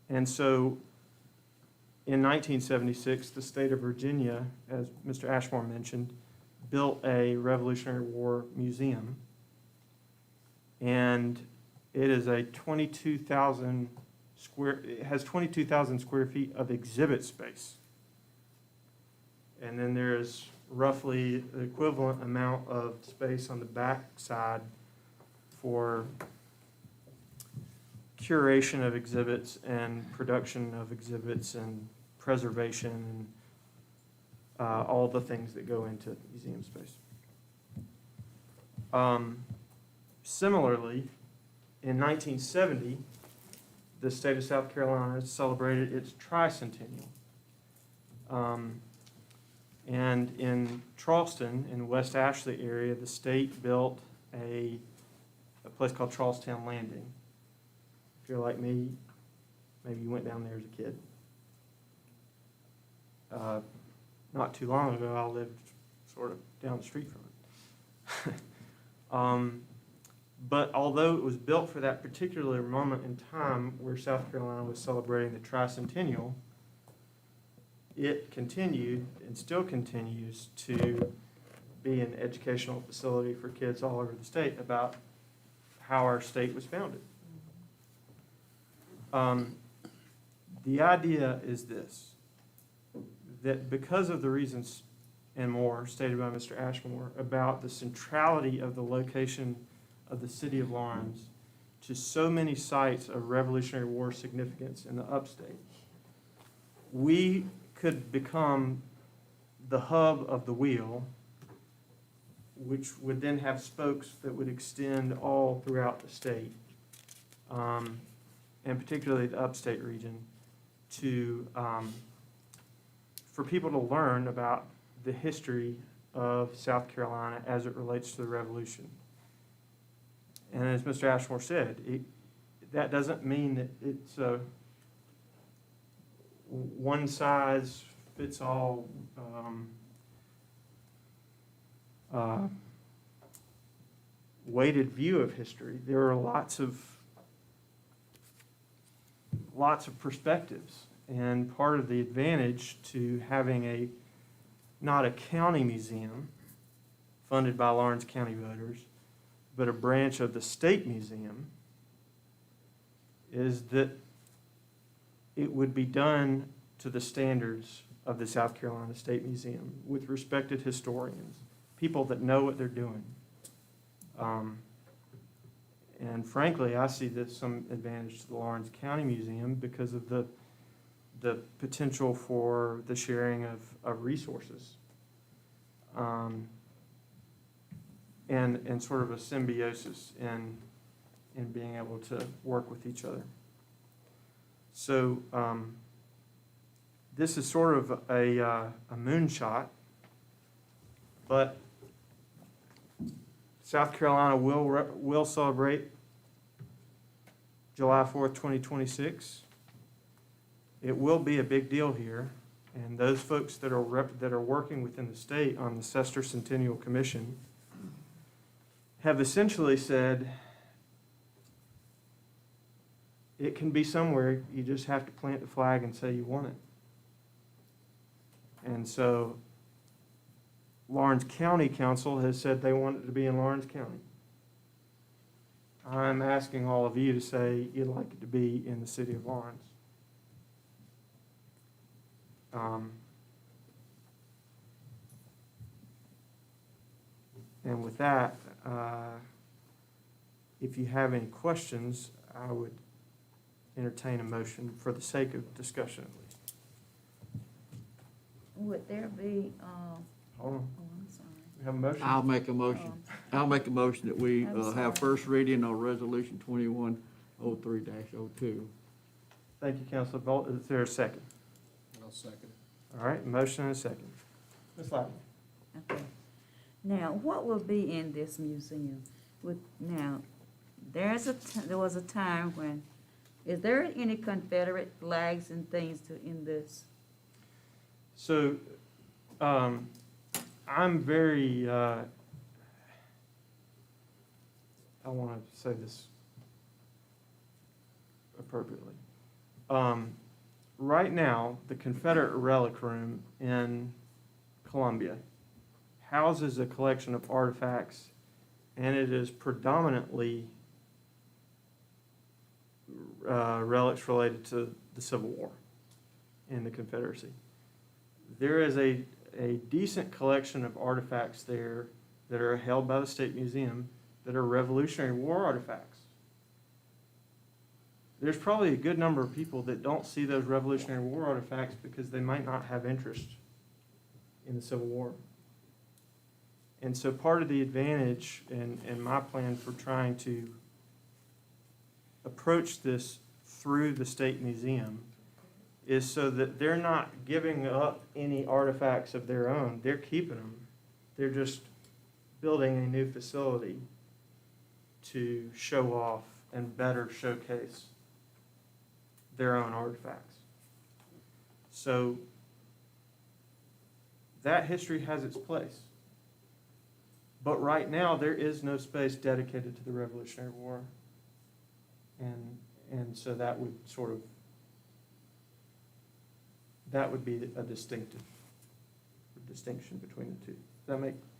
And so in 1976, the state of Virginia, as Mr. Ashmore mentioned, built a Revolutionary War museum. And it is a 22,000 square, it has 22,000 square feet of exhibit space. And then there's roughly the equivalent amount of space on the back side for curation of exhibits and production of exhibits and preservation and all the things that go into museum space. Similarly, in 1970, the state of South Carolina celebrated its tricentennial. And in Charleston, in the West Ashley area, the state built a place called Charlestown Landing. If you're like me, maybe you went down there as a kid. Not too long ago, I lived sort of down the street from it. But although it was built for that particular moment in time where South Carolina was celebrating the tricentennial, it continued and still continues to be an educational facility for kids all over the state about how our state was founded. The idea is this, that because of the reasons and more stated by Mr. Ashmore about the centrality of the location of the city of Lawrence to so many sites of Revolutionary War significance in the upstate, we could become the hub of the wheel, which would then have spokes that would extend all throughout the state, and particularly the upstate region, to for people to learn about the history of South Carolina as it relates to the Revolution. And as Mr. Ashmore said, that doesn't mean that it's a one-size-fits-all weighted view of history. There are lots of perspectives, and part of the advantage to having not a county museum funded by Lawrence County voters, but a branch of the state museum, is that it would be done to the standards of the South Carolina State Museum with respected historians, people that know what they're doing. And frankly, I see this some advantage to the Lawrence County Museum because of the potential for the sharing of resources. And sort of a symbiosis in being able to work with each other. So this is sort of a moonshot, but South Carolina will celebrate July 4th, 2026. It will be a big deal here, and those folks that are working within the state on the Sesquicentennial Commission have essentially said it can be somewhere, you just have to plant the flag and say you want it. And so Lawrence County Council has said they want it to be in Lawrence County. I'm asking all of you to say you'd like it to be in the city of Lawrence. And with that, if you have any questions, I would entertain a motion for the sake of discussion at least. Would there be, Hold on, oh, I'm sorry. we have a motion? I'll make a motion. I'll make a motion that we I'm have sorry. first reading on Resolution 2103-02. Thank you, Councilor Bolt. Is there a second? I'll second. All right, motion and a second. Ms. Loudon? Okay. Now, what will be in this museum? Now, there was a time when, is there any Confederate flags and things in this? So, I'm very, I want to say this appropriately. Right now, the Confederate Relic Room in Columbia houses a collection of artifacts, and it is predominantly relics related to the Civil War and the Confederacy. There is a decent collection of artifacts there that are held by the State Museum that are Revolutionary War artifacts. There's probably a good number of people that don't see those Revolutionary War artifacts because they might not have interest in the Civil War. And so part of the advantage and my plan for trying to approach this through the State Museum is so that they're not giving up any artifacts of their own. They're keeping them. They're just building a new facility to show off and better showcase their own artifacts. So that history has its place. But right now, there is no space dedicated to the Revolutionary War. And so that would sort of, that would be a distinction between the two.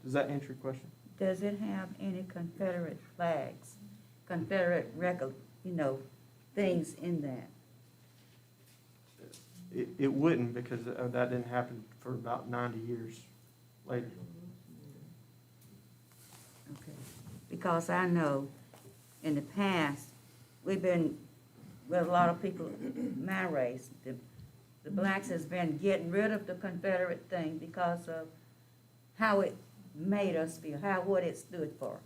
Does that answer your question? Does it have any Confederate flags, Confederate record, things in that? It wouldn't, because that didn't happen for about 90 years later. Okay. Because I know in the past, we've been, with a lot of people, my race, the blacks has been getting rid of the Confederate thing because of how it made us feel, what it stood for.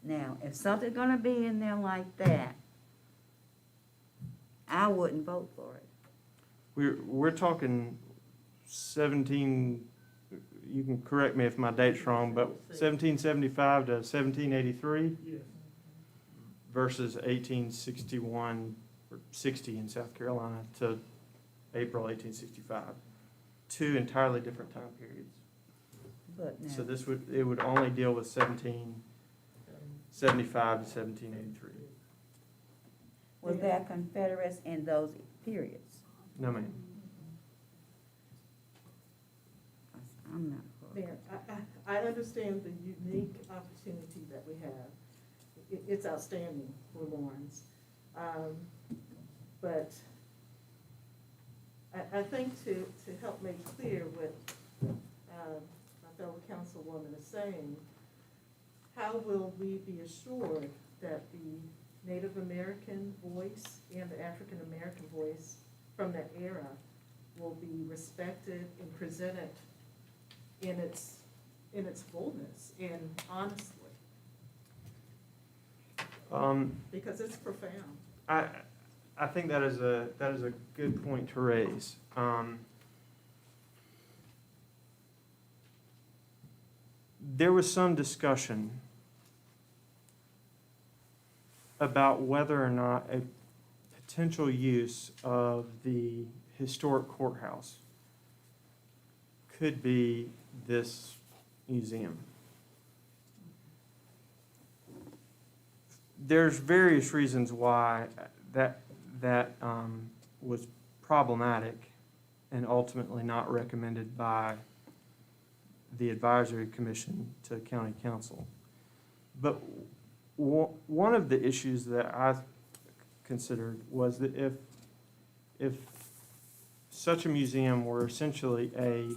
Now, if something's gonna be in there like that, I wouldn't vote for it. We're talking 17, you can correct me if my date's wrong, but 1775 to 1783 Yes. versus 1861 or 60 in South Carolina to April 1865. Two entirely different time periods. But So now, it would only deal with 1775 to 1783. was there Confederates in those periods? No, ma'am. I'm not for it. Mayor, I understand the unique opportunity that we have. It's outstanding for Lawrence. But I think to help make clear what my fellow councilwoman is saying, how will we be assured that the Native American voice and the African American voice from that era will be respected and presented in its fullness and honestly? Because it's profound. I think that is a good point to raise. There was some discussion about whether or not a potential use of the historic courthouse could be this museum. There's various reasons why that was problematic and ultimately not recommended by the advisory commission to county council. But one of the issues that I considered was that if such a museum were essentially a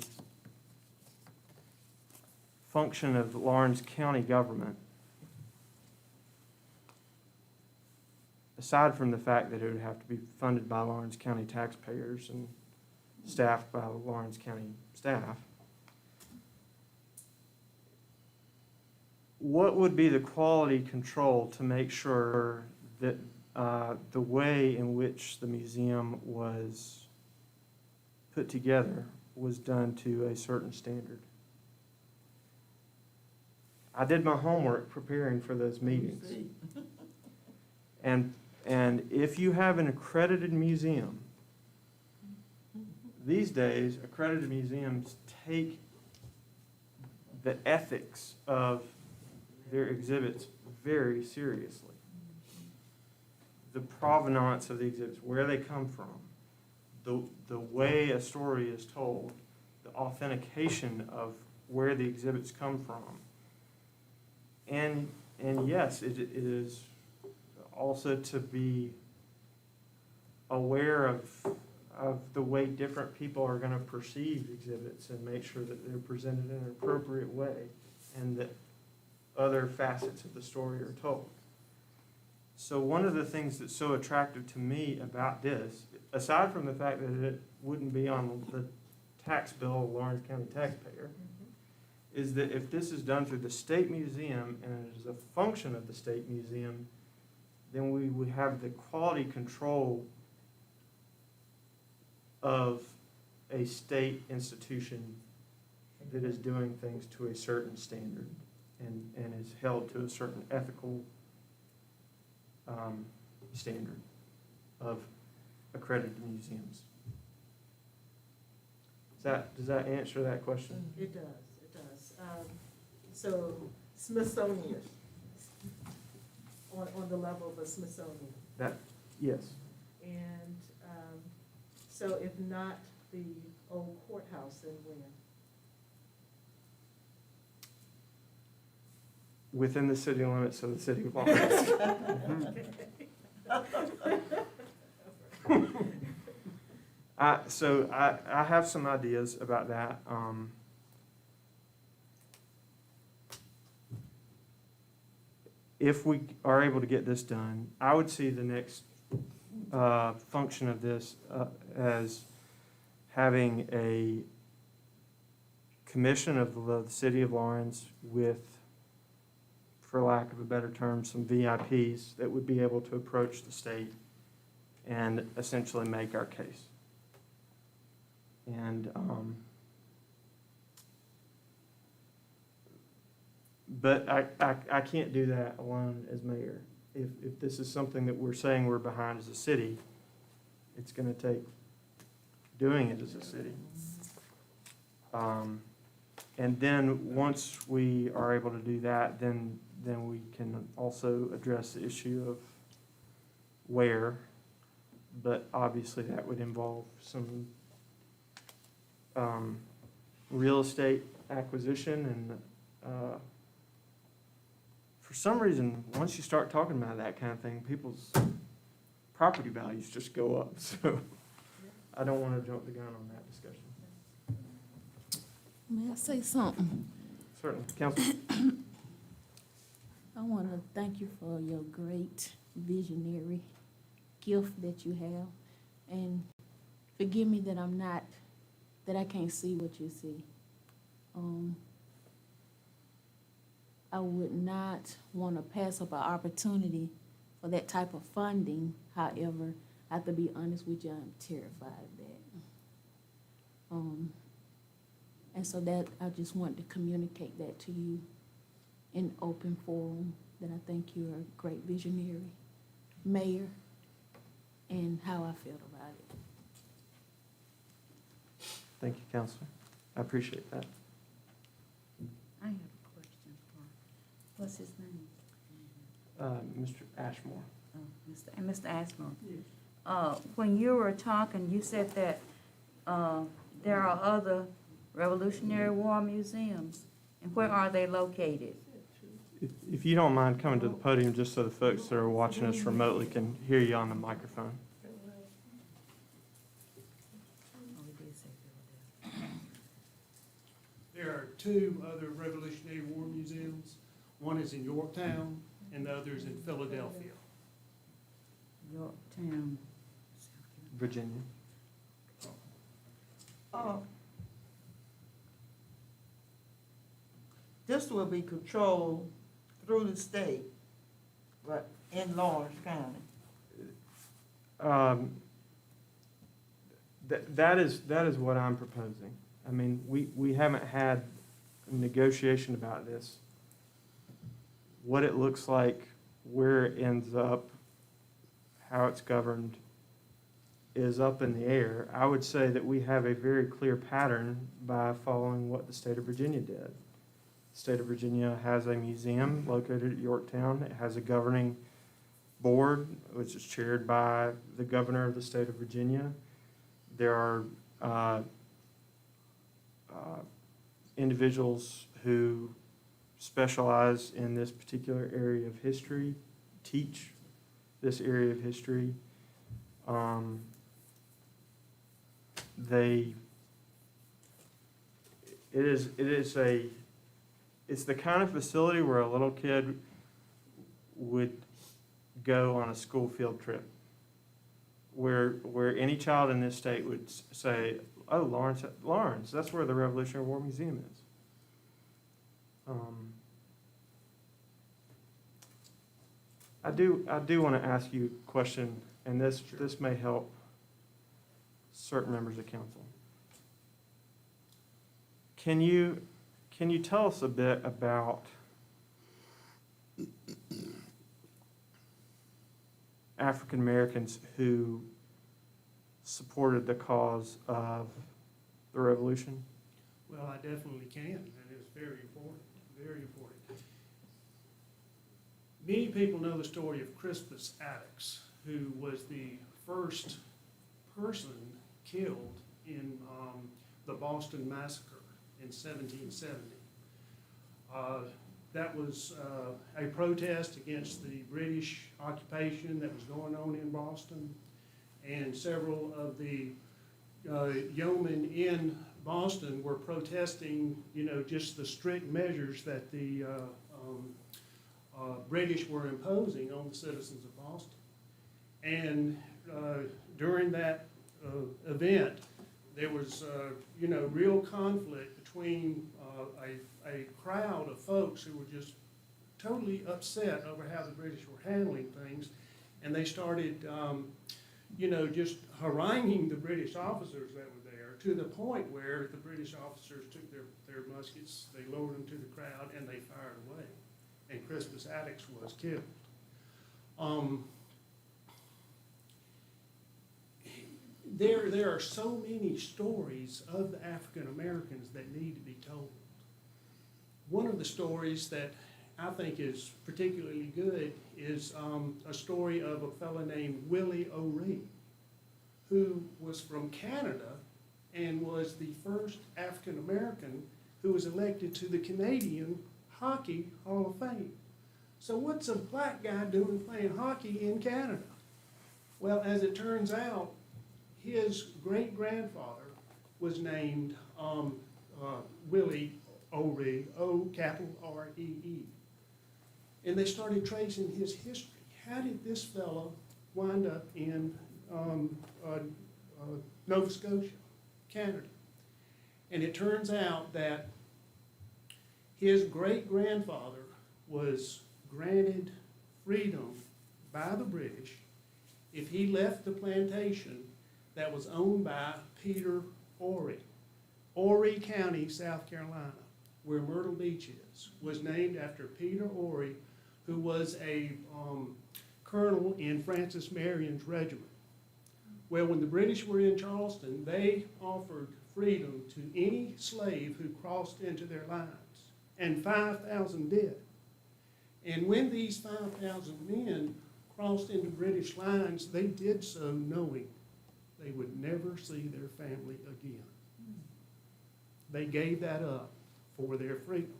function of Lawrence County government, aside from the fact that it would have to be funded by Lawrence County taxpayers and staffed by Lawrence County staff, what would be the quality control to make sure that the way in which the museum was put together was done to a certain standard? I did my homework preparing for those meetings. And if you have an accredited museum, these days, accredited museums take the ethics of their exhibits very seriously. The provenance of the exhibits, where they come from, the way a story is told, the authentication of where the exhibits come from. And yes, it is also to be aware of the way different people are going to perceive exhibits and make sure that they're presented in an appropriate way and that other facets of the story are told. So one of the things that's so attractive to me about this, aside from the fact that it wouldn't be on the tax bill of Lawrence County taxpayer, is that if this is done through the state museum and it is a function of the state museum, then we would have the quality control of a state institution that is doing things to a certain standard and is held to a certain ethical standard of accredited museums. Does that answer that question? It does. So Smithsonian, on the level of a Smithsonian. Yes. And so if not the old courthouse, then where? Within the city limits of the city of Lawrence. So I have some ideas about that. If we are able to get this done, I would see the next function of this as having a commission of the city of Lawrence with, for lack of a better term, some VIPs that would be able to approach the state and essentially make our case. And, but I can't do that alone as mayor. If this is something that we're saying we're behind as a city, it's gonna take doing it as a city. And then once we are able to do that, then we can also address the issue of where, but obviously that would involve some real estate acquisition and for some reason, once you start talking about that kind of thing, people's property values just go up. So I don't want to jump the gun on that discussion. May I say something? Certainly. Council? I want to thank you for your great visionary gift that you have. And forgive me that I can't see what you see. I would not want to pass up an opportunity for that type of funding. However, I have to be honest with you, I'm terrified of that. And so that, I just want to communicate that to you in open forum, that I think you're a great visionary mayor and how I feel about it. Thank you, Counselor. I appreciate that. I have a question for, what's his name? Mr. Ashmore. Oh, Mr. Ashmore. When you were talking, you said that there are other Revolutionary War museums. And where are they located? If you don't mind coming to the podium, just so the folks that are watching us remotely can hear you on the microphone. There are two other Revolutionary War museums. One is in Yorktown and the other is in Philadelphia. Yorktown. Virginia. This will be controlled through the state, but in Lawrence County. That is what I'm proposing. I mean, we haven't had a negotiation about this. What it looks like, where it ends up, how it's governed is up in the air. I would say that we have a very clear pattern by following what the state of Virginia did. The state of Virginia has a museum located at Yorktown. It has a governing board, which is chaired by the governor of the state of Virginia. There are individuals who specialize in this particular area of history, teach this area of history. It's the kind of facility where a little kid would go on a school field trip, where any child in this state would say, "Oh, Lawrence, that's where the Revolutionary War Museum is." I do want to ask you a question, and this may help certain members of council. Can you tell us a bit about African Americans who supported the cause of the Revolution? Well, I definitely can, and it's very important, very important. Many people know the story of Crispus Attucks, who was the first person killed in the Boston Massacre in 1770. That was a protest against the British occupation that was going on in Boston, and several of the yeomen in Boston were protesting, just the strict measures that the British were imposing on the citizens of Boston. And during that event, there was, real conflict between a crowd of folks who were just totally upset over how the British were handling things. And they started, just haranguing the British officers that were there, to the point where the British officers took their muskets, they lowered them to the crowd, and they fired away. And Crispus Attucks was killed. There are so many stories of the African Americans that need to be told. One of the stories that I think is particularly good is a story of a fellow named Willie O'Ree, who was from Canada and was the first African American who was elected to the Canadian Hockey Hall of Fame. So what's a black guy doing playing hockey in Canada? Well, as it turns out, his great-grandfather was named Willie O'Ree, O-R-E-E. And they started tracing his history. How did this fellow wind up in Nova Scotia, Canada? And it turns out that his great-grandfather was granted freedom by the British if he left the plantation that was owned by Peter Ory. Ory County, South Carolina, where Myrtle Beach is, was named after Peter Ory, who was a colonel in Francis Marion's regiment. Well, when the British were in Charleston, they offered freedom to any slave who crossed into their lines, and 5,000 did. And when these 5,000 men crossed into British lines, they did so knowing they would never see their family again. They gave that up for their freedom.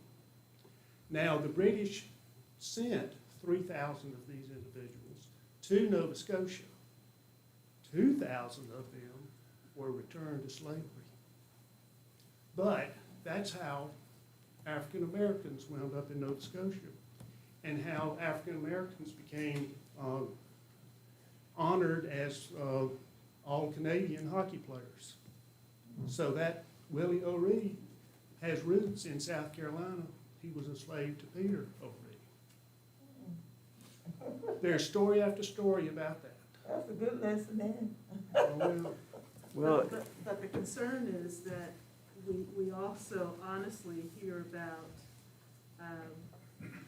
Now, the British sent 3,000 of these individuals to Nova Scotia. 2,000 of them were returned to slavery. But that's how African Americans wound up in Nova Scotia, and how African Americans became honored as all-Canadian hockey players. So that Willie O'Ree has roots in South Carolina. He was a slave to Peter O'Ree. There's story after story about that. That's a good lesson then. Well, Well, But the concern is that we also honestly hear about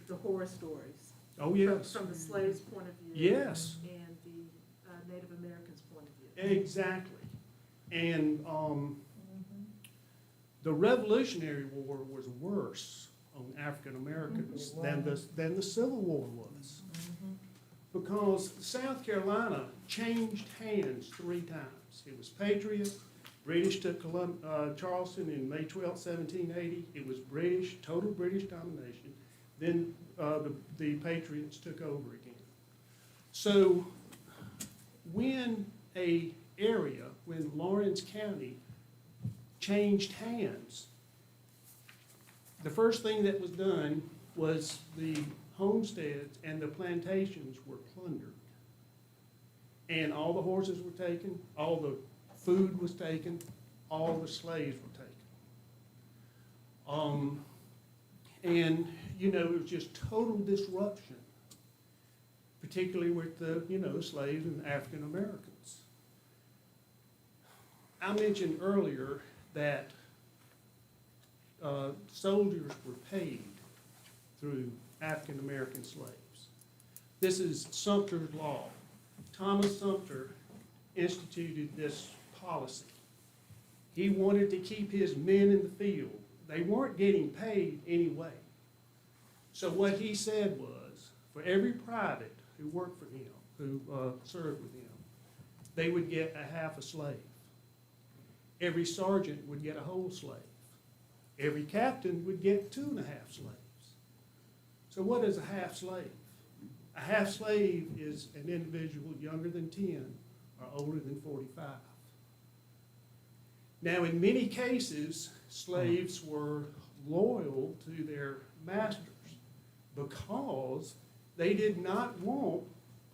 the horror stories. oh, yes, From the slaves' point of view. Yes. And the Native Americans' point of view. exactly. And the Revolutionary War was worse on African Americans than the Civil War was. Because South Carolina changed hands 3 times. It was Patriot, British took Charleston in May 12, 1780. It was British, total British domination. Then the Patriots took over again. So when when Lawrence County changed hands, the first thing that was done was the homesteads and the plantations were plundered. And all the horses were taken, all the food was taken, all the slaves were taken. And, it was just total disruption, particularly with the, slaves and African Americans. I mentioned earlier that soldiers were paid through African American slaves. This is Sumter's Law. Thomas Sumter instituted this policy. He wanted to keep his men in the field. They weren't getting paid anyway. So what he said was, for every private who worked for him, who served with him, they would get a half a slave. Every sergeant would get a whole slave. Every captain would get 2.5 slaves. So what is a half slave? A half slave is an individual younger than 10 or older than 45. Now, in many cases, slaves were loyal to their masters because they did not want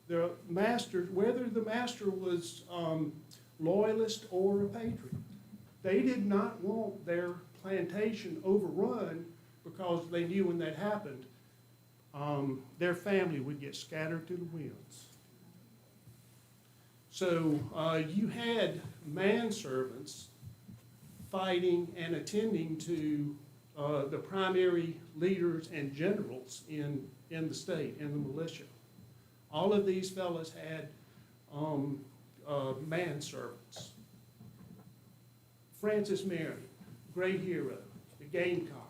their master, whether the master was loyalist or a patriot. They did not want their plantation overrun because they knew when that happened, their family would get scattered to the winds. So you had manservants fighting and attending to the primary leaders and generals in the state, in the militia. All of these fellas had manservants. Francis Marion, great hero, the Gamecock.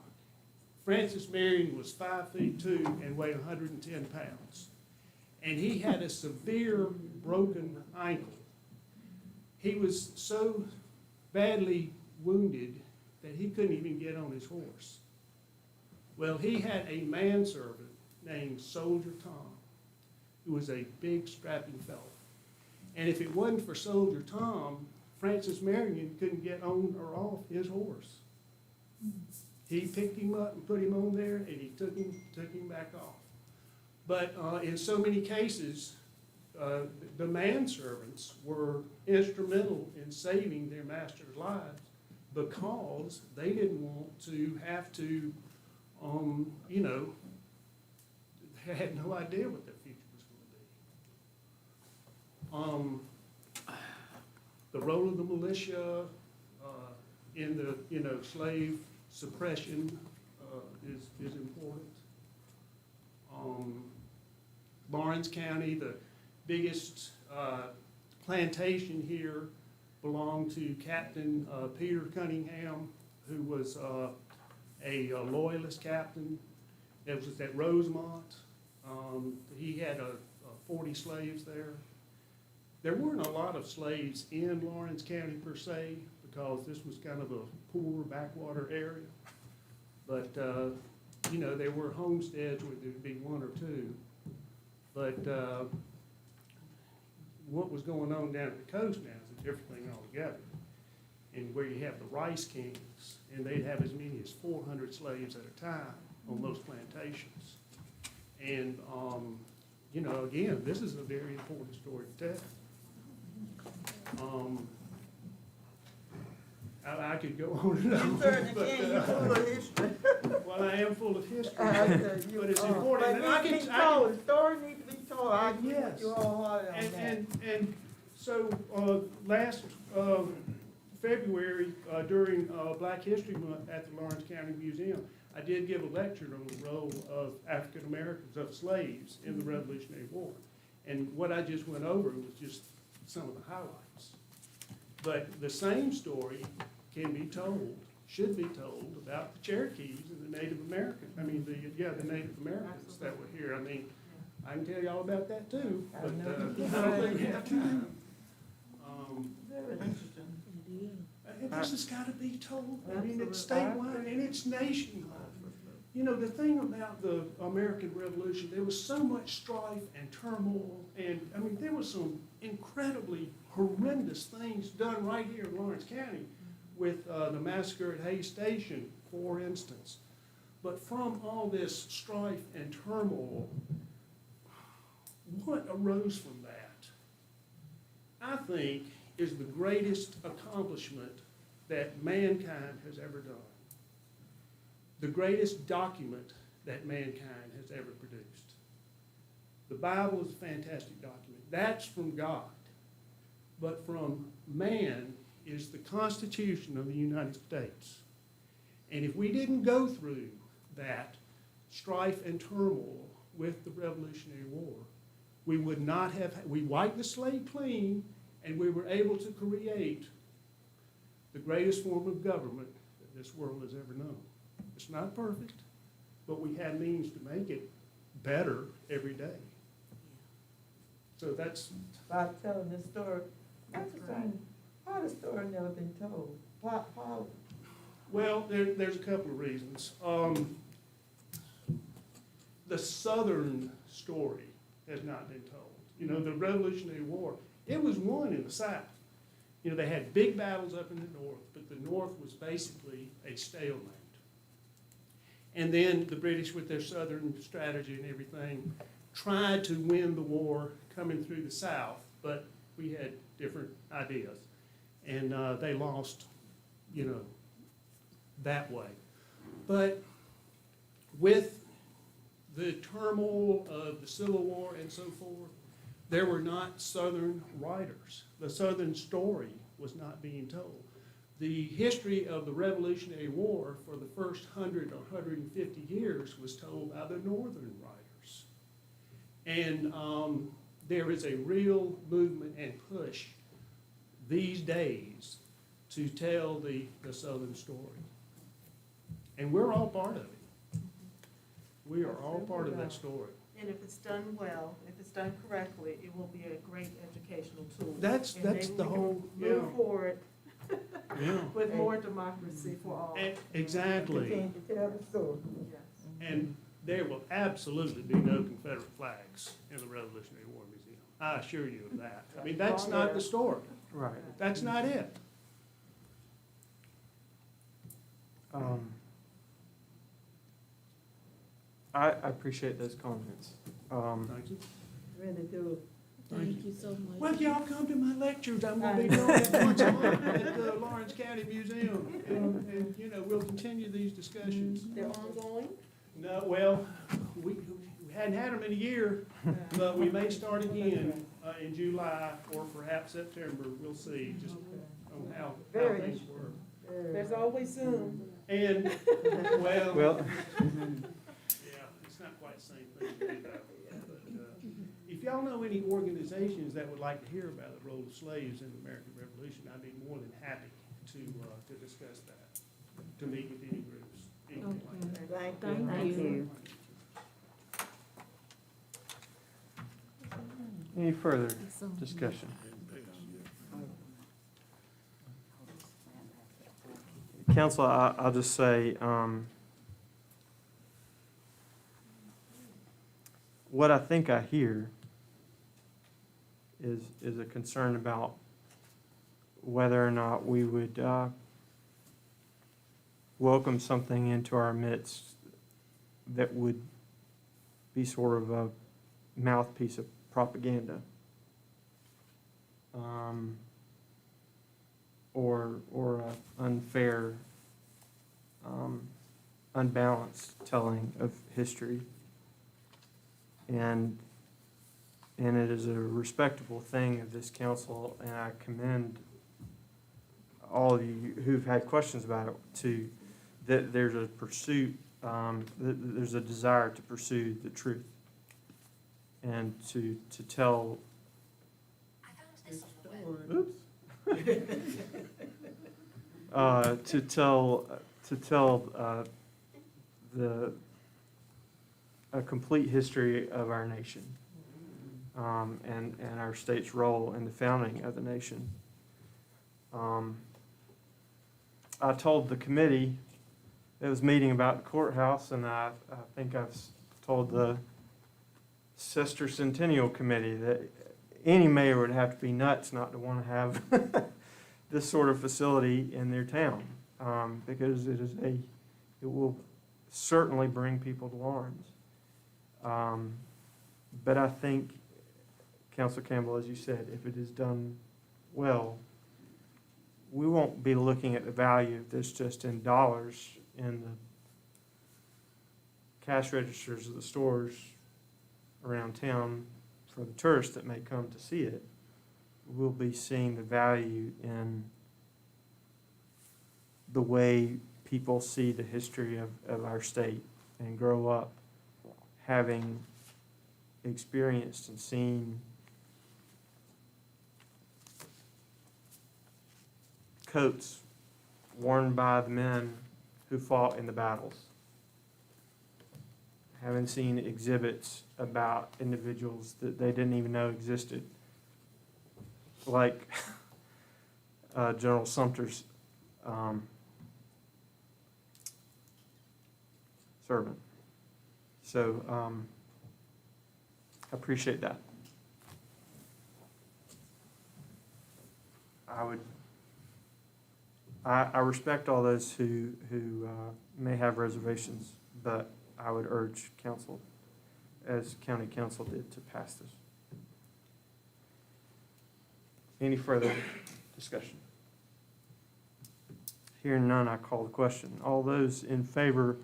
Francis Marion was 5'2" and weighed 110 pounds. And he had a severe broken ankle. He was so badly wounded that he couldn't even get on his horse. Well, he had a manservant named Soldier Tom, who was a big strapping fellow. And if it wasn't for Soldier Tom, Francis Marion couldn't get on or off his horse. He picked him up and put him on there, and he took him back off. But in so many cases, the manservants were instrumental in saving their master's lives because they didn't want to have to, they had no idea what their future was going to be. The role of the militia in the, slave suppression is important. Lawrence County, the biggest plantation here, belonged to Captain Peter Cunningham, who was a loyalist captain. That was at Rosemont. He had 40 slaves there. There weren't a lot of slaves in Lawrence County per se, because this was kind of a poor backwater area. But, there were homesteads where there'd be 1 or 2. But what was going on down at the coast now is a different thing altogether. And where you have the Rice Kings, and they'd have as many as 400 slaves at a time on those plantations. And you know, again, this is a very important story to tell. I could go on and You on, certainly but, can, you're full of history. well, I am full of history, But but it's important. And I it needs to be can- told, the story needs to be told, I agree with Yes. you wholeheartedly on that. And so, last, February, during, Black History Month at the Lawrence County Museum, I did give a lecture on the role of African Americans, of slaves in the Revolutionary War. And what I just went over was just some of the highlights. But the same story can be told, should be told, about the Cherokees and the Native Americans, the Native Americans that were here. I mean, I can tell you all about that too, but, I don't think we have time. Very interesting. This has gotta be told. I mean, it's statewide and it's nationwide. You know, the thing about the American Revolution, there was so much strife and turmoil, and, I mean, there was some incredibly horrendous things done right here in Lawrence County with the massacre at Hays Station, for instance. But from all this strife and turmoil, what arose from that, I think, is the greatest accomplishment that mankind has ever done. The greatest document that mankind has ever produced. The Bible is a fantastic document. That's from God. But from man is the Constitution of the United States. And if we didn't go through that strife and turmoil with the Revolutionary War, we would not have, we wiped the slate clean, and we were able to create the greatest form of government that this world has ever known. It's not perfect, but we had means to make it better every day. So that's, By telling this story, that's the thing, why the story never been told? Why, well, there's a couple of reasons. The Southern story has not been told. You know, the Revolutionary War, it was won in the South. You know, they had big battles up in the North, but the North was basically a stalemate. And then the British, with their Southern strategy and everything, tried to win the war coming through the South, but we had different ideas. And they lost, you know, that way. But with the turmoil of the Civil War and so forth, there were not Southern writers. The Southern story was not being told. The history of the Revolutionary War for the first 100 or 150 years was told by the Northern writers. And there is a real movement and push these days to tell the Southern story. And we're all part of it. We are all part of that story. And if it's done well, if it's done correctly, it will be a great educational tool. That's And maybe the we can whole, Move forward Yeah. with more democracy for all. Exactly. continue to tell the story. Yes. And there will absolutely be no Confederate flags in the Revolutionary War Museum. I assure you of that. I mean, that's not the story. Right. That's not it. I appreciate those comments. Thank you. Really do. Thank you so much. Well, y'all come to my lectures. I'm gonna be doing it once a month at the Lawrence County Museum. And, you know, we'll continue these discussions. They're ongoing? No, well, we hadn't had them in a year, but we may start again in July or perhaps September. We'll see, just on how things work. There's always Zoom. And, well, Well, yeah, it's not quite the same thing to do that. But if y'all know any organizations that would like to hear about the role of slaves in the American Revolution, I'd be more than happy to discuss that, to meet with any groups, anything like that. Thank you. any further discussion? Council, I'll just say, what I think I hear is a concern about whether or not we would welcome something into our midst that would be sort of a mouthpiece of propaganda. Or a unfair, unbalanced telling of history. And it is a respectable thing of this council, and I commend all of you who've had questions about it to, that there's a pursuit, there's a desire to pursue the truth and to tell. Oops. To tell a complete history of our nation, and our state's role in the founding of the nation. I told the committee that was meeting about the courthouse, and I think I've told the Sister Centennial Committee that any mayor would have to be nuts not to want to have this sort of facility in their town, because it will certainly bring people to Lawrence. But I think, Councilor Campbell, as you said, if it is done well, we won't be looking at the value of this just in dollars in the cash registers of the stores around town for the tourists that may come to see it. We'll be seeing the value in the way people see the history of our state and grow up having experienced and seen coats worn by the men who fought in the battles. Having seen exhibits about individuals that they didn't even know existed, like General Sumter's servant. So I appreciate that. I respect all those who may have reservations, but I would urge council, as county council did, to pass this. Any further discussion? Hearing none, I call the question. All those in favor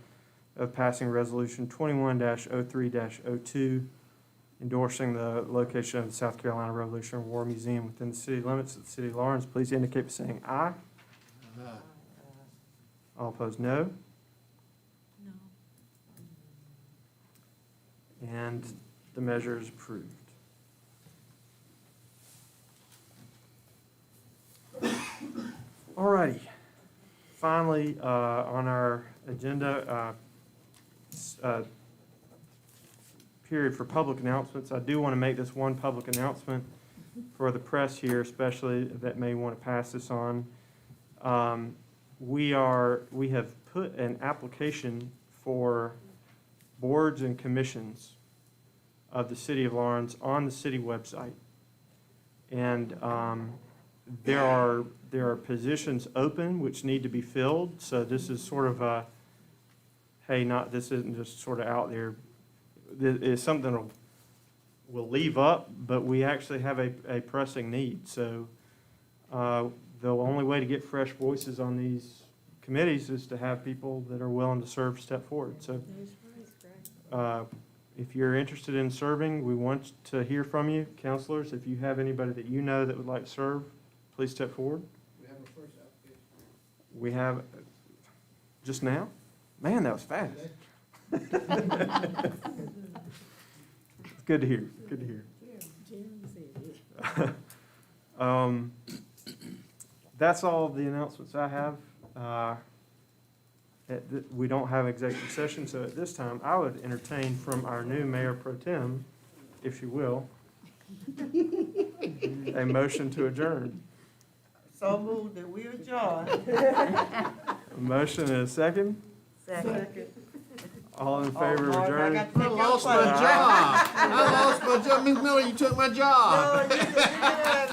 of passing Resolution 21-03-02, endorsing the location of the South Carolina Revolutionary War Museum within the city limits of the city of Lawrence, please indicate by saying aye. All opposed, no. No. And the measure is approved. All righty. Finally, on our agenda, period for public announcements. I do want to make this one public announcement for the press here, especially that may want to pass this on. We have put an application for boards and commissions of the city of Lawrence on the city website. And there are positions open which need to be filled. So this is sort of a, hey, this isn't just sort of out there. It's something we'll leave up, but we actually have a pressing need. So the only way to get fresh voices on these committees is to have people that are willing to serve step forward. So if you're interested in serving, we want to hear from you. Counselors, if you have anybody that you know that would like to serve, please step forward. We have our first application. We have, just now? Man, that was fast. It's good to hear, good to hear. That's all the announcements I have. We don't have executive session, so at this time, I would entertain from our new Mayor Pro Tem, if you will, a motion to adjourn. So moved that we adjourn. A motion and a second. Second. All in favor of Mark, I adjourn? got to take I your lost my place. job. I lost my job. Ms. Miller, you took my No, job. you did that.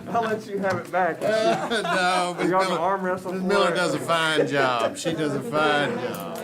I'll let you have it back. No, Ms. Y'all can Miller, arm wrestle Ms. for Miller it. does a fine job. She does a fine job.